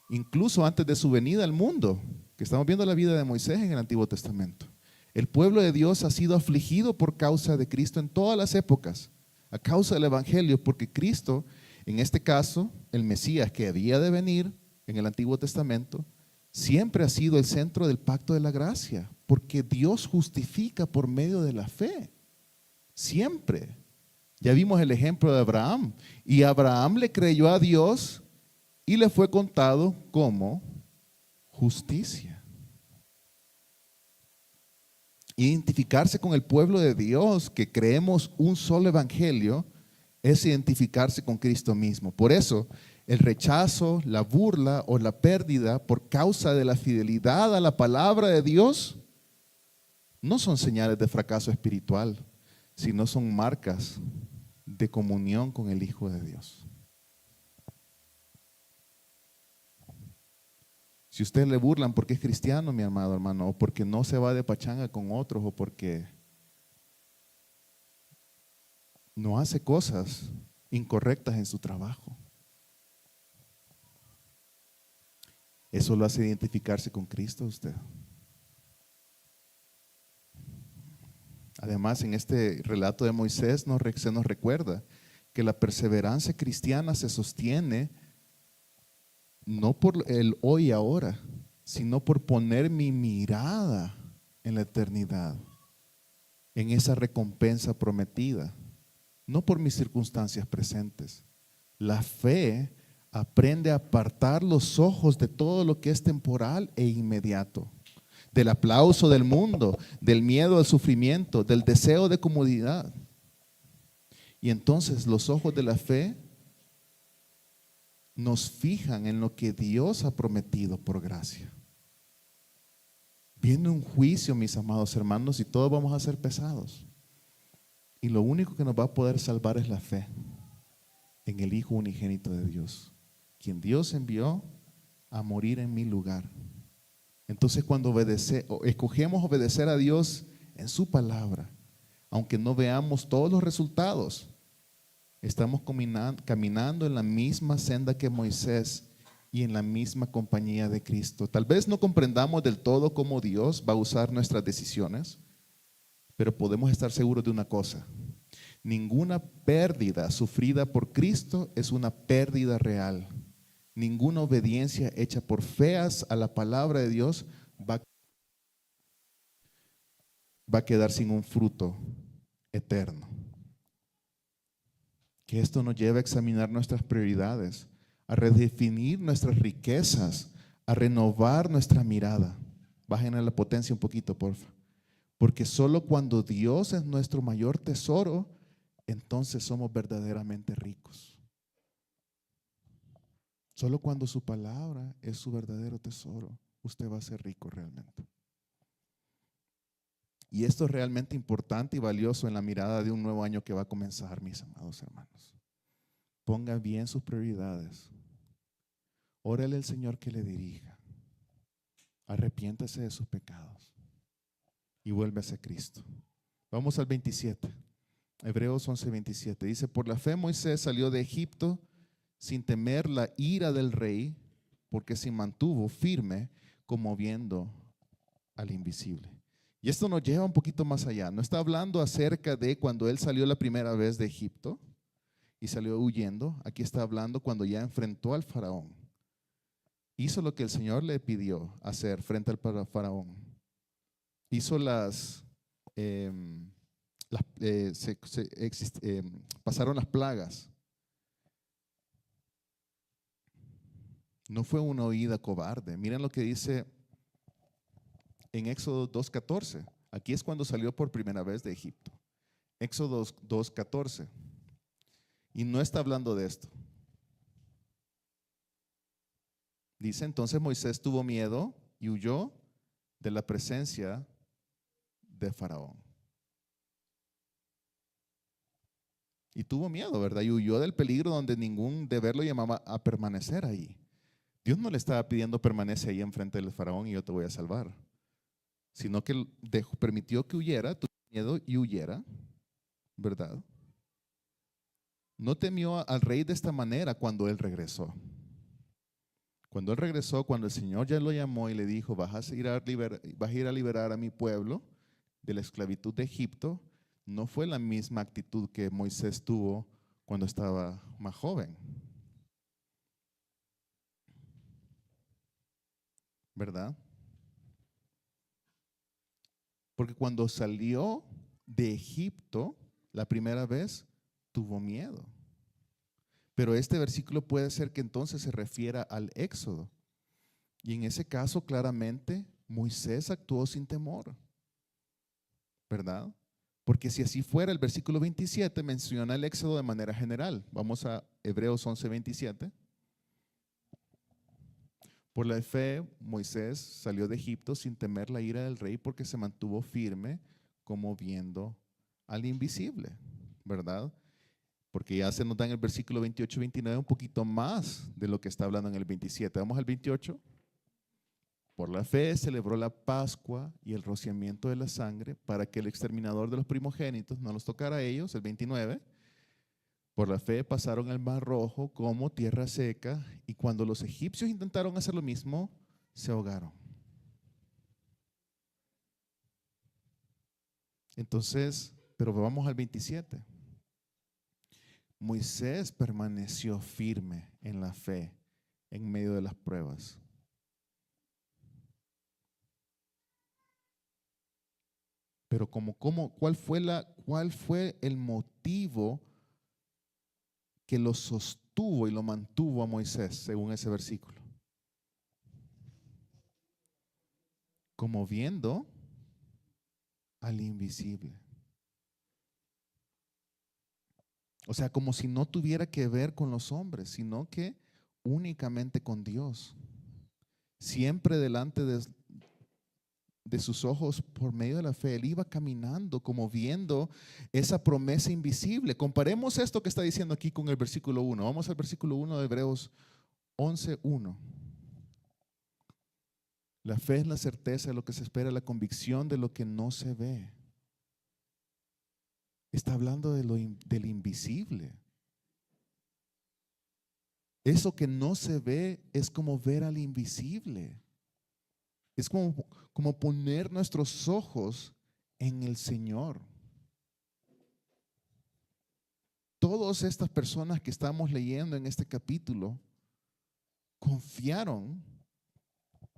Incluso antes de su venida al mundo, que estamos viendo la vida de Moisés en el Antiguo Testamento. El pueblo de Dios ha sido afligido por causa de Cristo en todas las épocas, a causa del Evangelio, porque Cristo, en este caso, el Mesías que había de venir en el Antiguo Testamento, siempre ha sido el centro del pacto de la gracia, porque Dios justifica por medio de la fe. Siempre. Ya vimos el ejemplo de Abraham, y Abraham le creyó a Dios y le fue contado como justicia. Identificarse con el pueblo de Dios, que creemos un solo evangelio, es identificarse con Cristo mismo. Por eso, el rechazo, la burla o la pérdida por causa de la fidelidad a la palabra de Dios no son señales de fracaso espiritual, sino son marcas de comunión con el Hijo de Dios. Si usted le burlan porque es cristiano, mi amado hermano, o porque no se va de pachanga con otros, o porque no hace cosas incorrectas en su trabajo, eso lo hace identificarse con Cristo usted. Además, en este relato de Moisés se nos recuerda que la perseverancia cristiana se sostiene no por el hoy y ahora, sino por poner mi mirada en la eternidad, en esa recompensa prometida, no por mis circunstancias presentes. La fe aprende a apartar los ojos de todo lo que es temporal e inmediato, del aplauso del mundo, del miedo al sufrimiento, del deseo de comodidad. Y entonces los ojos de la fe nos fijan en lo que Dios ha prometido por gracia. Viene un juicio, mis amados hermanos, y todos vamos a ser pesados. Y lo único que nos va a poder salvar es la fe en el Hijo unigénito de Dios, quien Dios envió a morir en mi lugar. Entonces, cuando escogemos obedecer a Dios en su palabra, aunque no veamos todos los resultados, estamos caminando en la misma senda que Moisés y en la misma compañía de Cristo. Tal vez no comprendamos del todo cómo Dios va a usar nuestras decisiones, pero podemos estar seguros de una cosa: ninguna pérdida sufrida por Cristo es una pérdida real. Ninguna obediencia hecha por feas a la palabra de Dios va a quedar sin un fruto eterno. Que esto nos lleve a examinar nuestras prioridades, a redefinir nuestras riquezas, a renovar nuestra mirada. Bajen a la potencia un poquito, porfa. Porque solo cuando Dios es nuestro mayor tesoro, entonces somos verdaderamente ricos. Solo cuando su palabra es su verdadero tesoro, usted va a ser rico realmente. Y esto es realmente importante y valioso en la mirada de un nuevo año que va a comenzar, mis amados hermanos. Ponga bien sus prioridades. Órale al Señor que le dirija. Arrepiéntase de sus pecados y vuelve hacia Cristo. Vamos al 27. Hebreos 11:27. Dice: por la fe Moisés salió de Egipto sin temer la ira del rey, porque se mantuvo firme como viendo al invisible. Y esto nos lleva un poquito más allá. No está hablando acerca de cuando él salió la primera vez de Egipto y salió huyendo. Aquí está hablando cuando ya enfrentó al faraón. Hizo lo que el Señor le pidió hacer frente al faraón. Hizo pasaron las plagas. No fue una huida cobarde. Miren lo que dice en Éxodo 2:14. Aquí es cuando salió por primera vez de Egipto. Éxodo 2:14. Y no está hablando de esto. Dice, entonces Moisés tuvo miedo y huyó de la presencia de Faraón. Y tuvo miedo, ¿verdad? Y huyó del peligro donde ningún deber lo llamaba a permanecer ahí. Dios no le estaba pidiendo permanece ahí enfrente del Faraón y yo te voy a salvar, sino que permitió que huyera, tuvo miedo y huyera, ¿verdad? No temió al rey de esta manera cuando él regresó. Cuando él regresó, cuando el Señor ya lo llamó y le dijo, vas a ir a liberar a mi pueblo de la esclavitud de Egipto, no fue la misma actitud que Moisés tuvo cuando estaba más joven. ¿Verdad? Porque cuando salió de Egipto la primera vez, tuvo miedo. Pero este versículo puede ser que entonces se refiera al Éxodo. Y en ese caso, claramente, Moisés actuó sin temor. ¿Verdad? Porque si así fuera, el versículo 27 menciona el Éxodo de manera general. Vamos a Hebreos 11:27. Por la fe, Moisés salió de Egipto sin temer la ira del rey porque se mantuvo firme como viendo al invisible, ¿verdad? Porque ya se nos da en el versículo 28-29 un poquito más de lo que está hablando en el 27. Vamos al 28. Por la fe celebró la Pascua y el rociamiento de la sangre para que el exterminador de los primogénitos no los tocara a ellos, el 29. Por la fe pasaron el mar rojo como tierra seca y cuando los egipcios intentaron hacer lo mismo, se ahogaron. Entonces, pero vamos al 27. Moisés permaneció firme en la fe en medio de las pruebas. Pero ¿cuál fue el motivo que lo sostuvo y lo mantuvo a Moisés, según ese versículo? Como viendo al invisible. O sea, como si no tuviera que ver con los hombres, sino que únicamente con Dios. Siempre delante de sus ojos por medio de la fe. Él iba caminando como viendo esa promesa invisible. Comparemos esto que está diciendo aquí con el versículo 1. Vamos al versículo 1 de Hebreos 11:1. La fe es la certeza de lo que se espera, la convicción de lo que no se ve. Está hablando del invisible. Eso que no se ve es como ver al invisible. Es como poner nuestros ojos en el Señor. Todas estas personas que estamos leyendo en este capítulo confiaron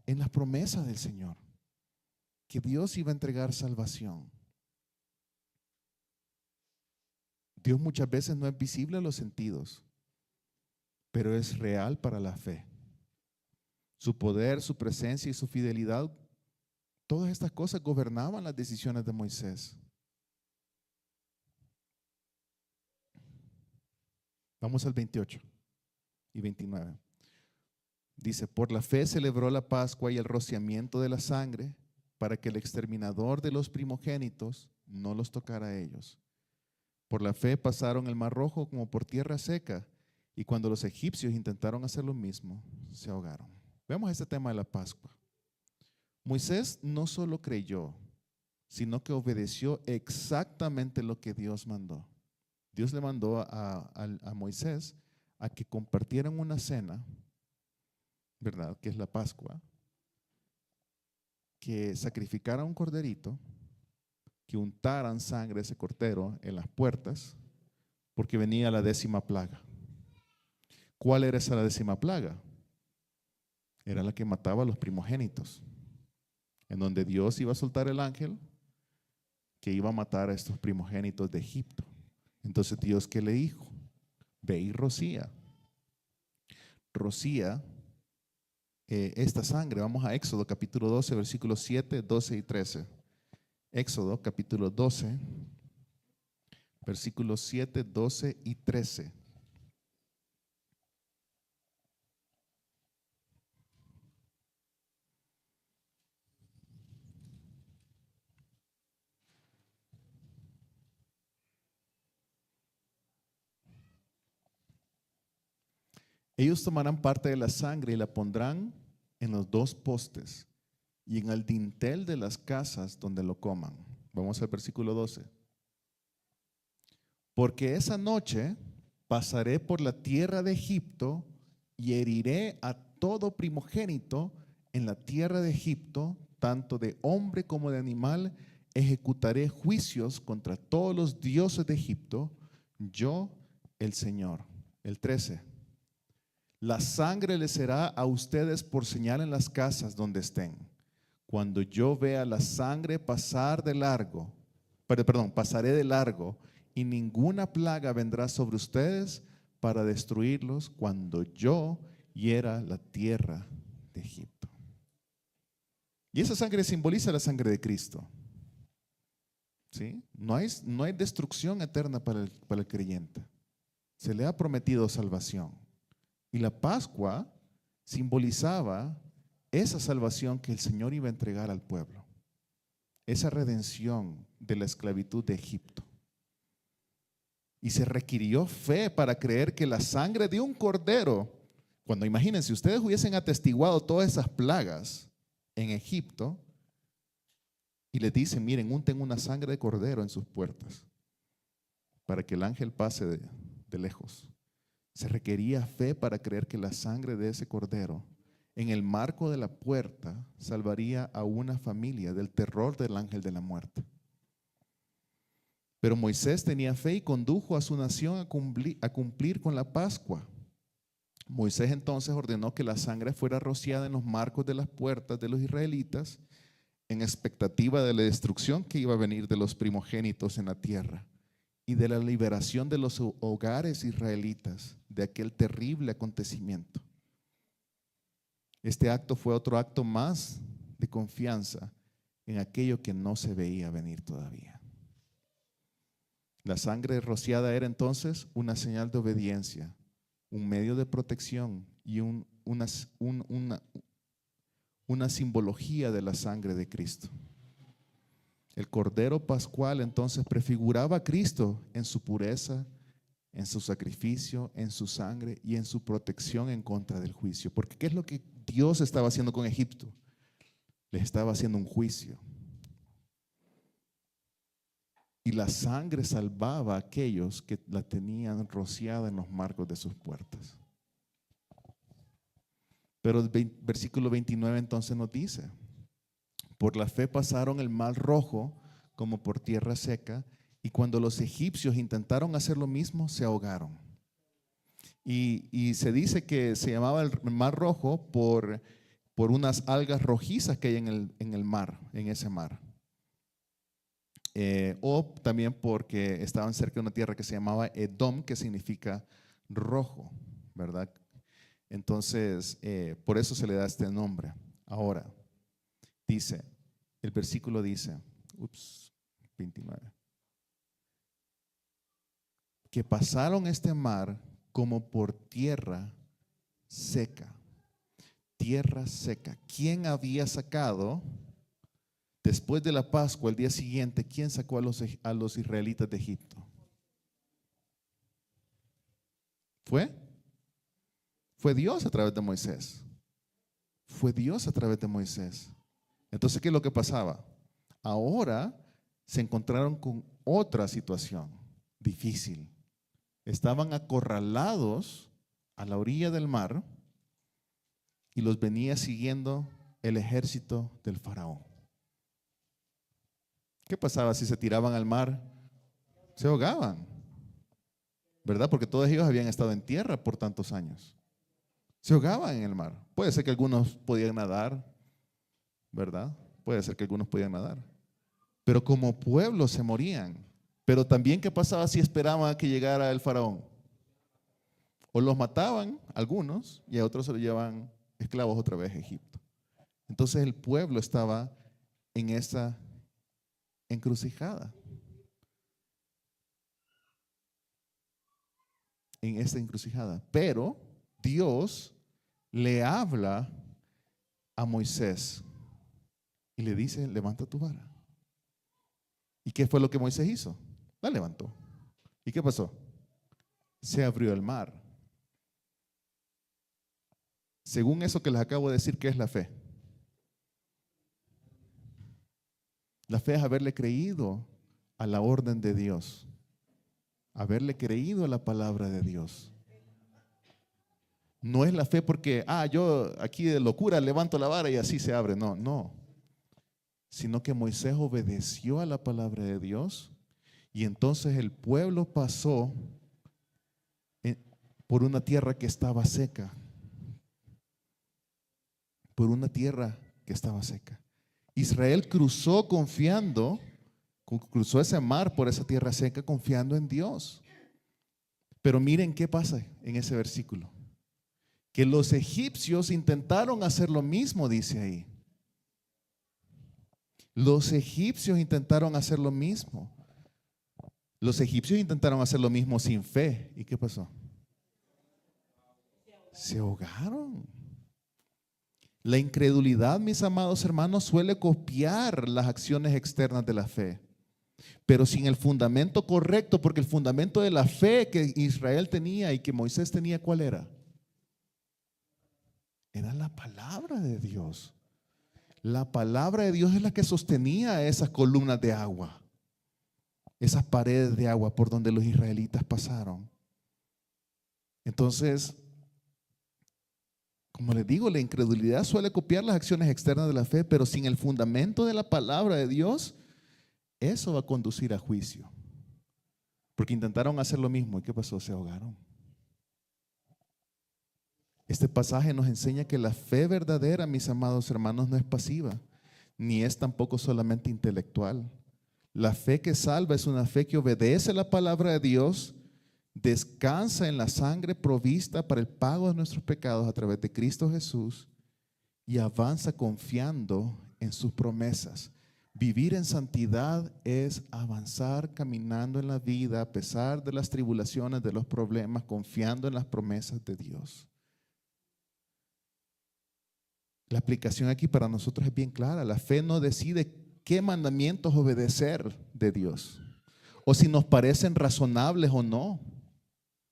en las promesas del Señor, que Dios iba a entregar salvación. Dios muchas veces no es visible a los sentidos, pero es real para la fe. Su poder, su presencia y su fidelidad, todas estas cosas gobernaban las decisiones de Moisés. Vamos al 28 y 29. Dice, por la fe celebró la Pascua y el rociamiento de la sangre para que el exterminador de los primogénitos no los tocara a ellos. Por la fe pasaron el mar rojo como por tierra seca y cuando los egipcios intentaron hacer lo mismo, se ahogaron. Veamos este tema de la Pascua. Moisés no solo creyó, sino que obedeció exactamente lo que Dios mandó. Dios le mandó a Moisés a que compartieran una cena, ¿verdad? Que es la Pascua, que sacrificaran un corderito, que untaran sangre de ese cordero en las puertas, porque venía la 10ª plaga. ¿Cuál era esa la 10ª plaga? Era la que mataba a los primogénitos, en donde Dios iba a soltar el ángel que iba a matar a estos primogénitos de Egipto. Entonces Dios, ¿qué le dijo? Ve y rocía esta sangre. Vamos a Éxodo capítulo 12, versículos 7, 12 y 13. Éxodo capítulo 12, versículos 7, 12 y 13. Ellos tomarán parte de la sangre y la pondrán en los dos postes y en el dintel de las casas donde lo coman. Vamos al versículo 12. Porque esa noche pasaré por la tierra de Egipto y heriré a todo primogénito en la tierra de Egipto, tanto de hombre como de animal. Ejecutaré juicios contra todos los dioses de Egipto, yo el Señor. El 13. La sangre les será a ustedes por señal en las casas donde estén. Cuando yo vea la sangre pasar de largo, pasaré de largo, y ninguna plaga vendrá sobre ustedes para destruirlos cuando yo hiera la tierra de Egipto. Y esa sangre simboliza la sangre de Cristo. ¿Sí? No hay destrucción eterna para el creyente. Se le ha prometido salvación. Y la Pascua simbolizaba esa salvación que el Señor iba a entregar al pueblo. Esa redención de la esclavitud de Egipto. Y se requirió fe para creer que la sangre de un cordero, cuando imagínense, ustedes hubiesen atestiguado todas esas plagas en Egipto y les dicen, miren, unten una sangre de cordero en sus puertas para que el ángel pase de lejos. Se requería fe para creer que la sangre de ese cordero en el marco de la puerta salvaría a una familia del terror del ángel de la muerte. Pero Moisés tenía fe y condujo a su nación a cumplir con la Pascua. Moisés entonces ordenó que la sangre fuera rociada en los marcos de las puertas de los israelitas en expectativa de la destrucción que iba a venir de los primogénitos en la tierra y de la liberación de los hogares israelitas de aquel terrible acontecimiento. Este acto fue otro acto más de confianza en aquello que no se veía venir todavía. La sangre rociada era entonces una señal de obediencia, un medio de protección y una simbología de la sangre de Cristo. El Cordero Pascual entonces prefiguraba a Cristo en su pureza, en su sacrificio, en su sangre y en su protección en contra del juicio. Porque ¿qué es lo que Dios estaba haciendo con Egipto? Les estaba haciendo un juicio. Y la sangre salvaba a aquellos que la tenían rociada en los marcos de sus puertas. Pero el versículo 29 entonces nos dice, por la fe pasaron el mar Rojo como por tierra seca, y cuando los egipcios intentaron hacer lo mismo, se ahogaron. Y se dice que se llamaba el mar Rojo por unas algas rojizas que hay en el mar, en ese mar. O también porque estaban cerca de una tierra que se llamaba Edom, que significa rojo, ¿verdad? Entonces, por eso se le da este nombre. Ahora, dice, el versículo dice, 29, que pasaron este mar como por tierra seca. Tierra seca. ¿Quién había sacado? Después de la Pascua, el día siguiente, ¿quién sacó a los israelitas de Egipto? Fue Dios a través de Moisés. Fue Dios a través de Moisés. Entonces, ¿qué es lo que pasaba? Ahora se encontraron con otra situación difícil. Estaban acorralados a la orilla del mar y los venía siguiendo el ejército del faraón. ¿Qué pasaba si se tiraban al mar? Se ahogaban, ¿verdad? Porque todos ellos habían estado en tierra por tantos años. Se ahogaban en el mar. Puede ser que algunos podían nadar, ¿verdad? Puede ser que algunos podían nadar. Pero como pueblo se morían. Pero también, ¿qué pasaba si esperaban a que llegara el faraón? O los mataban, algunos, y a otros se los llevaban esclavos otra vez a Egipto. Entonces el pueblo estaba en esa encrucijada. En esta encrucijada. Pero Dios le habla a Moisés y le dice: levanta tu vara. ¿Y qué fue lo que Moisés hizo? La levantó. ¿Y qué pasó? Se abrió el mar. Según eso que les acabo de decir, ¿qué es la fe? La fe es haberle creído a la orden de Dios, haberle creído a la palabra de Dios. No es la fe porque, yo aquí de locura levanto la vara y así se abre. No, no. Sino que Moisés obedeció a la palabra de Dios y entonces el pueblo pasó por una tierra que estaba seca. Por una tierra que estaba seca. Israel cruzó cruzó ese mar por esa tierra seca confiando en Dios. Pero miren qué pasa en ese versículo. Que los egipcios intentaron hacer lo mismo, dice ahí. Los egipcios intentaron hacer lo mismo. Los egipcios intentaron hacer lo mismo sin fe. ¿Y qué pasó? Se ahogaron. La incredulidad, mis amados hermanos, suele copiar las acciones externas de la fe, pero sin el fundamento correcto, porque el fundamento de la fe que Israel tenía y que Moisés tenía, ¿cuál era? Era la palabra de Dios. La palabra de Dios es la que sostenía esas columnas de agua, esas paredes de agua por donde los israelitas pasaron. Entonces, como les digo, la incredulidad suele copiar las acciones externas de la fe, pero sin el fundamento de la palabra de Dios, eso va a conducir a juicio. Porque intentaron hacer lo mismo. ¿Y qué pasó? Se ahogaron. Este pasaje nos enseña que la fe verdadera, mis amados hermanos, no es pasiva, ni es tampoco solamente intelectual. La fe que salva es una fe que obedece la palabra de Dios, descansa en la sangre provista para el pago de nuestros pecados a través de Cristo Jesús y avanza confiando en sus promesas. Vivir en santidad es avanzar caminando en la vida a pesar de las tribulaciones, de los problemas, confiando en las promesas de Dios. La aplicación aquí para nosotros es bien clara. La fe no decide qué mandamientos obedecer de Dios, o si nos parecen razonables o no,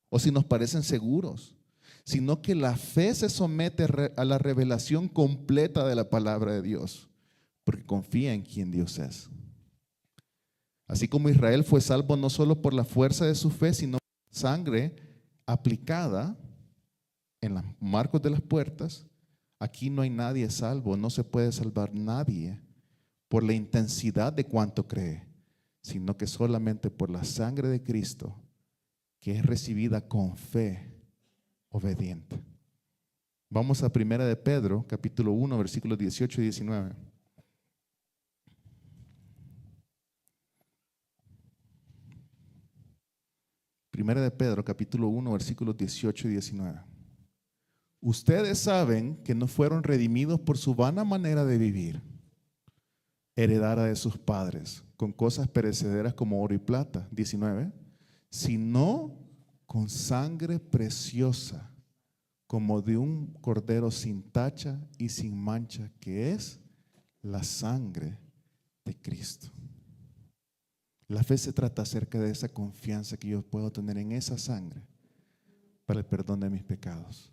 o si nos parecen seguros, sino que la fe se somete a la revelación completa de la palabra de Dios, porque confía en quien Dios es. Así como Israel fue salvo no solo por la fuerza de su fe, sino por la sangre aplicada en los marcos de las puertas, aquí no hay nadie salvo, no se puede salvar nadie por la intensidad de cuanto cree, sino que solamente por la sangre de Cristo, que es recibida con fe obediente. Vamos a 1 de Pedro, capítulo 1, versículos 18 y 19. Primera de Pedro, capítulo 1, versículos 18 y 19. Ustedes saben que no fueron redimidos por su vana manera de vivir, heredada de sus padres, con cosas perecederas como oro y plata, 19, sino con sangre preciosa, como de un cordero sin tacha y sin mancha, que es la sangre de Cristo. La fe se trata acerca de esa confianza que yo puedo tener en esa sangre para el perdón de mis pecados.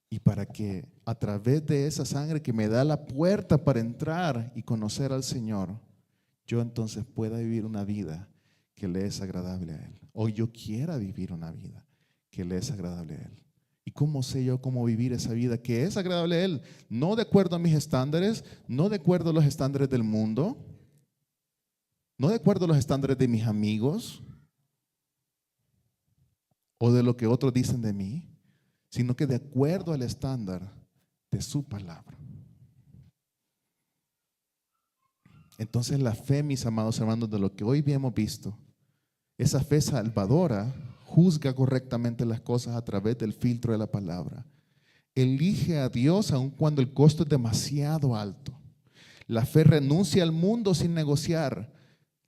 Y para que a través de esa sangre que me da la puerta para entrar y conocer al Señor, yo entonces pueda vivir una vida que le es agradable a Él. O yo quiera vivir una vida que le es agradable a Él. ¿Y cómo sé yo cómo vivir esa vida que es agradable a Él? No de acuerdo a mis estándares, no de acuerdo a los estándares del mundo, no de acuerdo a los estándares de mis amigos o de lo que otros dicen de mí, sino que de acuerdo al estándar de su palabra. Entonces la fe, mis amados hermanos, de lo que hoy hemos visto, esa fe salvadora juzga correctamente las cosas a través del filtro de la palabra. elige a Dios aun cuando el costo es demasiado alto. La fe renuncia al mundo sin negociar.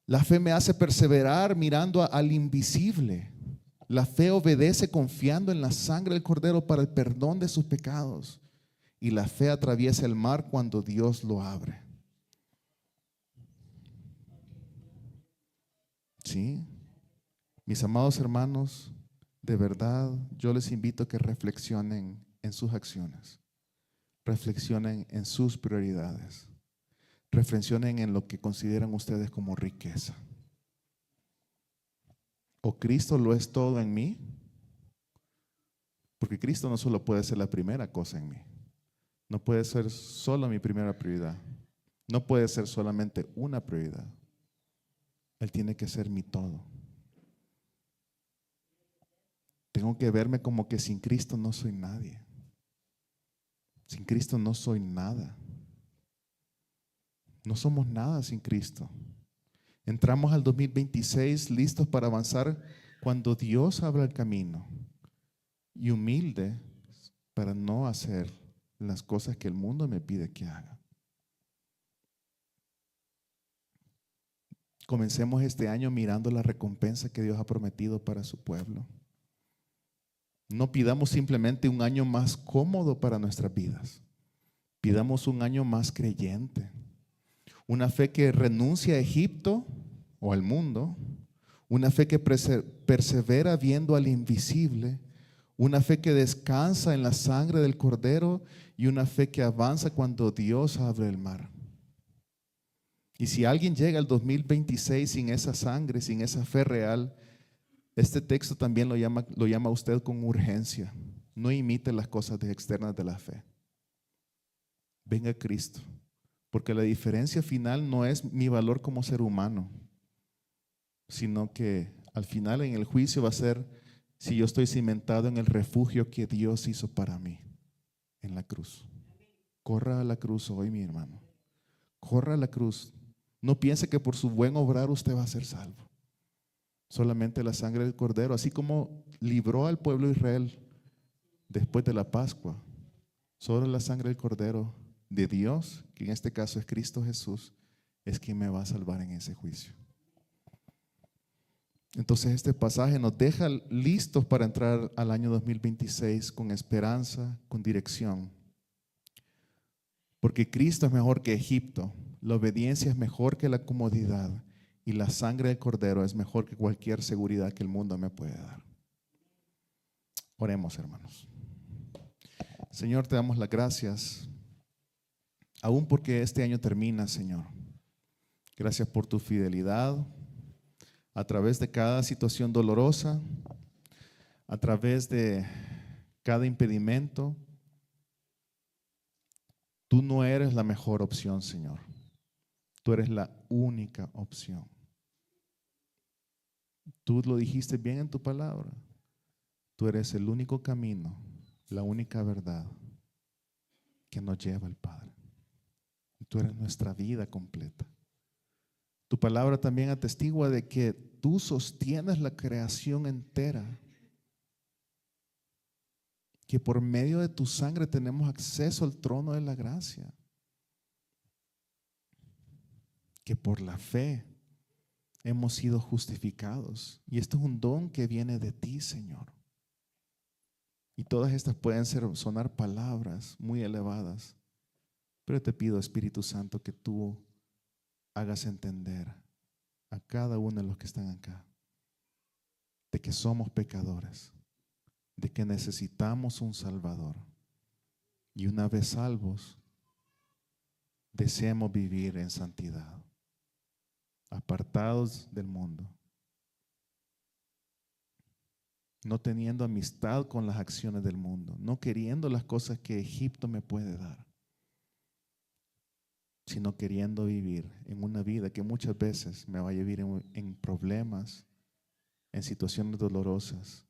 La fe me hace perseverar mirando al invisible. La fe obedece confiando en la sangre del Cordero para el perdón de sus pecados. Y la fe atraviesa el mar cuando Dios lo abre. ¿Sí? Mis amados hermanos, de verdad yo les invito a que reflexionen en sus acciones. Reflexionen en sus prioridades. Reflexionen en lo que consideran ustedes como riqueza. ¿O Cristo lo es todo en mí? Porque Cristo no solo puede ser la primera cosa en mí. No puede ser solo mi primera prioridad. No puede ser solamente una prioridad. Él tiene que ser mi todo. Tengo que verme como que sin Cristo no soy nadie. Sin Cristo no soy nada. No somos nada sin Cristo. Entramos al 2026 listos para avanzar cuando Dios abra el camino, y humilde para no hacer las cosas que el mundo me pide que haga. Comencemos este año mirando la recompensa que Dios ha prometido para su pueblo. No pidamos simplemente un año más cómodo para nuestras vidas. Pidamos un año más creyente. Una fe que renuncia a Egipto o al mundo. Una fe que persevera viendo al invisible. Una fe que descansa en la sangre del Cordero. Y una fe que avanza cuando Dios abre el mar. Y si alguien llega al 2026 sin esa sangre, sin esa fe real, este texto también lo llama a usted con urgencia. No imite las cosas externas de la fe. Venga a Cristo, porque la diferencia final no es mi valor como ser humano, sino que al final en el juicio va a ser si yo estoy cimentado en el refugio que Dios hizo para mí en la cruz. Corra a la cruz hoy, mi hermano. Corra a la cruz. No piense que por su buen obrar usted va a ser salvo. Solamente la sangre del Cordero, así como libró al pueblo de Israel después de la Pascua, solo la sangre del Cordero de Dios, que en este caso es Cristo Jesús, es quien me va a salvar en ese juicio. Entonces este pasaje nos deja listos para entrar al año 2026 con esperanza, con dirección. Porque Cristo es mejor que Egipto, la obediencia es mejor que la comodidad y la sangre del Cordero es mejor que cualquier seguridad que el mundo me puede dar. Oremos, hermanos. Señor, te damos las gracias, aún porque este año termina, Señor. Gracias por tu fidelidad a través de cada situación dolorosa, a través de cada impedimento. Tú no eres la mejor opción, Señor. Tú eres la única opción. Tú lo dijiste bien en tu palabra. Tú eres el único camino, la única verdad que nos lleva al Padre. Tú eres nuestra vida completa. Tu palabra también atestigua de que tú sostienes la creación entera. Que por medio de tu sangre tenemos acceso al trono de la gracia. Que por la fe hemos sido justificados. Y esto es un don que viene de ti, Señor. Y todas estas pueden sonar palabras muy elevadas. Pero te pido, Espíritu Santo, que tú hagas entender a cada uno de los que están acá de que somos pecadores, de que necesitamos un Salvador. Y una vez salvos, deseamos vivir en santidad, apartados del mundo, no teniendo amistad con las acciones del mundo, no queriendo las cosas que Egipto me puede dar, sino queriendo vivir en una vida que muchas veces me va a llevar en problemas, en situaciones dolorosas,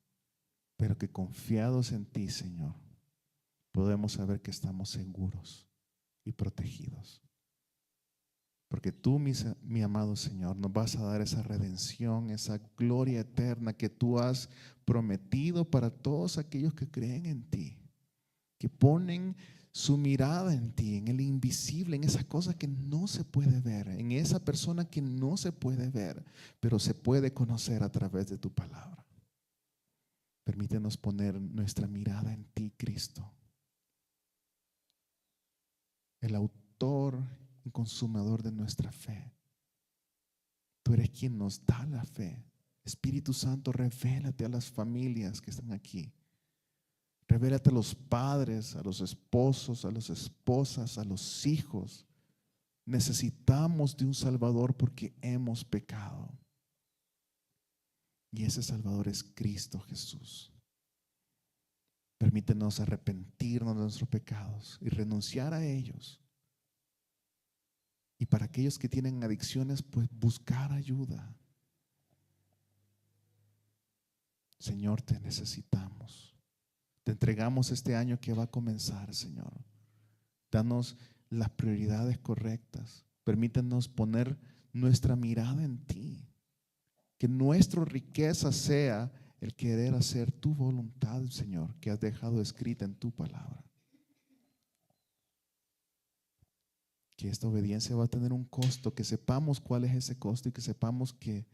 pero que confiados en ti, Señor, podemos saber que estamos seguros y protegidos. Porque tú, mi amado Señor, nos vas a dar esa redención, esa gloria eterna que tú has prometido para todos aquellos que creen en ti. que ponen su mirada en ti, en el invisible, en esa cosa que no se puede ver, en esa persona que no se puede ver, pero se puede conocer a través de tu palabra. Permítenos poner nuestra mirada en ti, Cristo, el autor y consumador de nuestra fe. Tú eres quien nos da la fe. Espíritu Santo, revélate a las familias que están aquí. Revélate a los padres, a los esposos, a las esposas, a los hijos. Necesitamos de un Salvador porque hemos pecado. Y ese Salvador es Cristo Jesús. Permítenos arrepentirnos de nuestros pecados y renunciar a ellos. Y para aquellos que tienen adicciones, pues buscar ayuda. Señor, te necesitamos. Te entregamos este año que va a comenzar, Señor. Danos las prioridades correctas. Permítenos poner nuestra mirada en ti. Que nuestra riqueza sea el querer hacer tu voluntad, Señor, que has dejado escrita en tu palabra. Que esta obediencia va a tener un costo, que sepamos cuál es ese costo y que sepamos que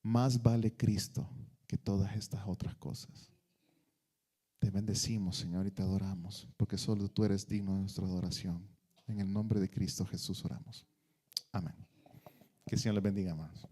más vale Cristo que todas estas otras cosas. Te bendecimos, Señor, y te adoramos, porque solo tú eres digno de nuestra adoración. En el nombre de Cristo Jesús oramos. Amén. Que el Señor les bendiga más.